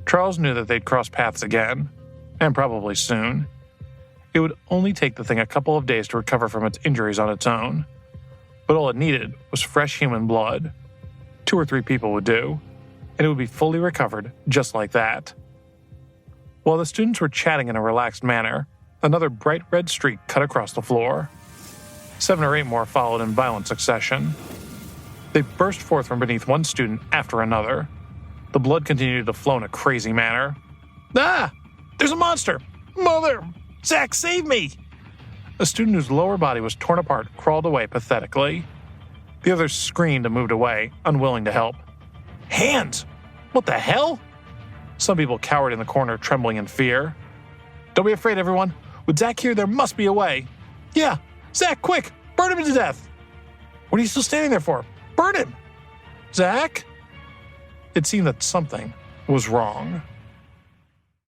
Charles knew that they'd cross paths again, and probably soon. It would only take the thing a couple of days to recover from its injuries on its own. But all it needed was fresh human blood. 2 or 3 people would do, and it would be fully recovered just like that. While the students were chatting in a relaxed manner, another bright red streak cut across the floor. 7 or 8 more followed in violent succession. They burst forth from beneath one student after another. The blood continued to flow in a crazy manner. Ah! There's a monster! Mother! Zach, save me! A student whose lower body was torn apart crawled away pathetically. The others screamed and moved away, unwilling to help. Hands! What the hell? Some people cowered in the corner, trembling in fear. Don't be afraid, everyone. With Zach here, there must be a way. Yeah! Zach, quick! Burn him to death! What are you still standing there for? Burn him! Zach? It seemed that something was wrong.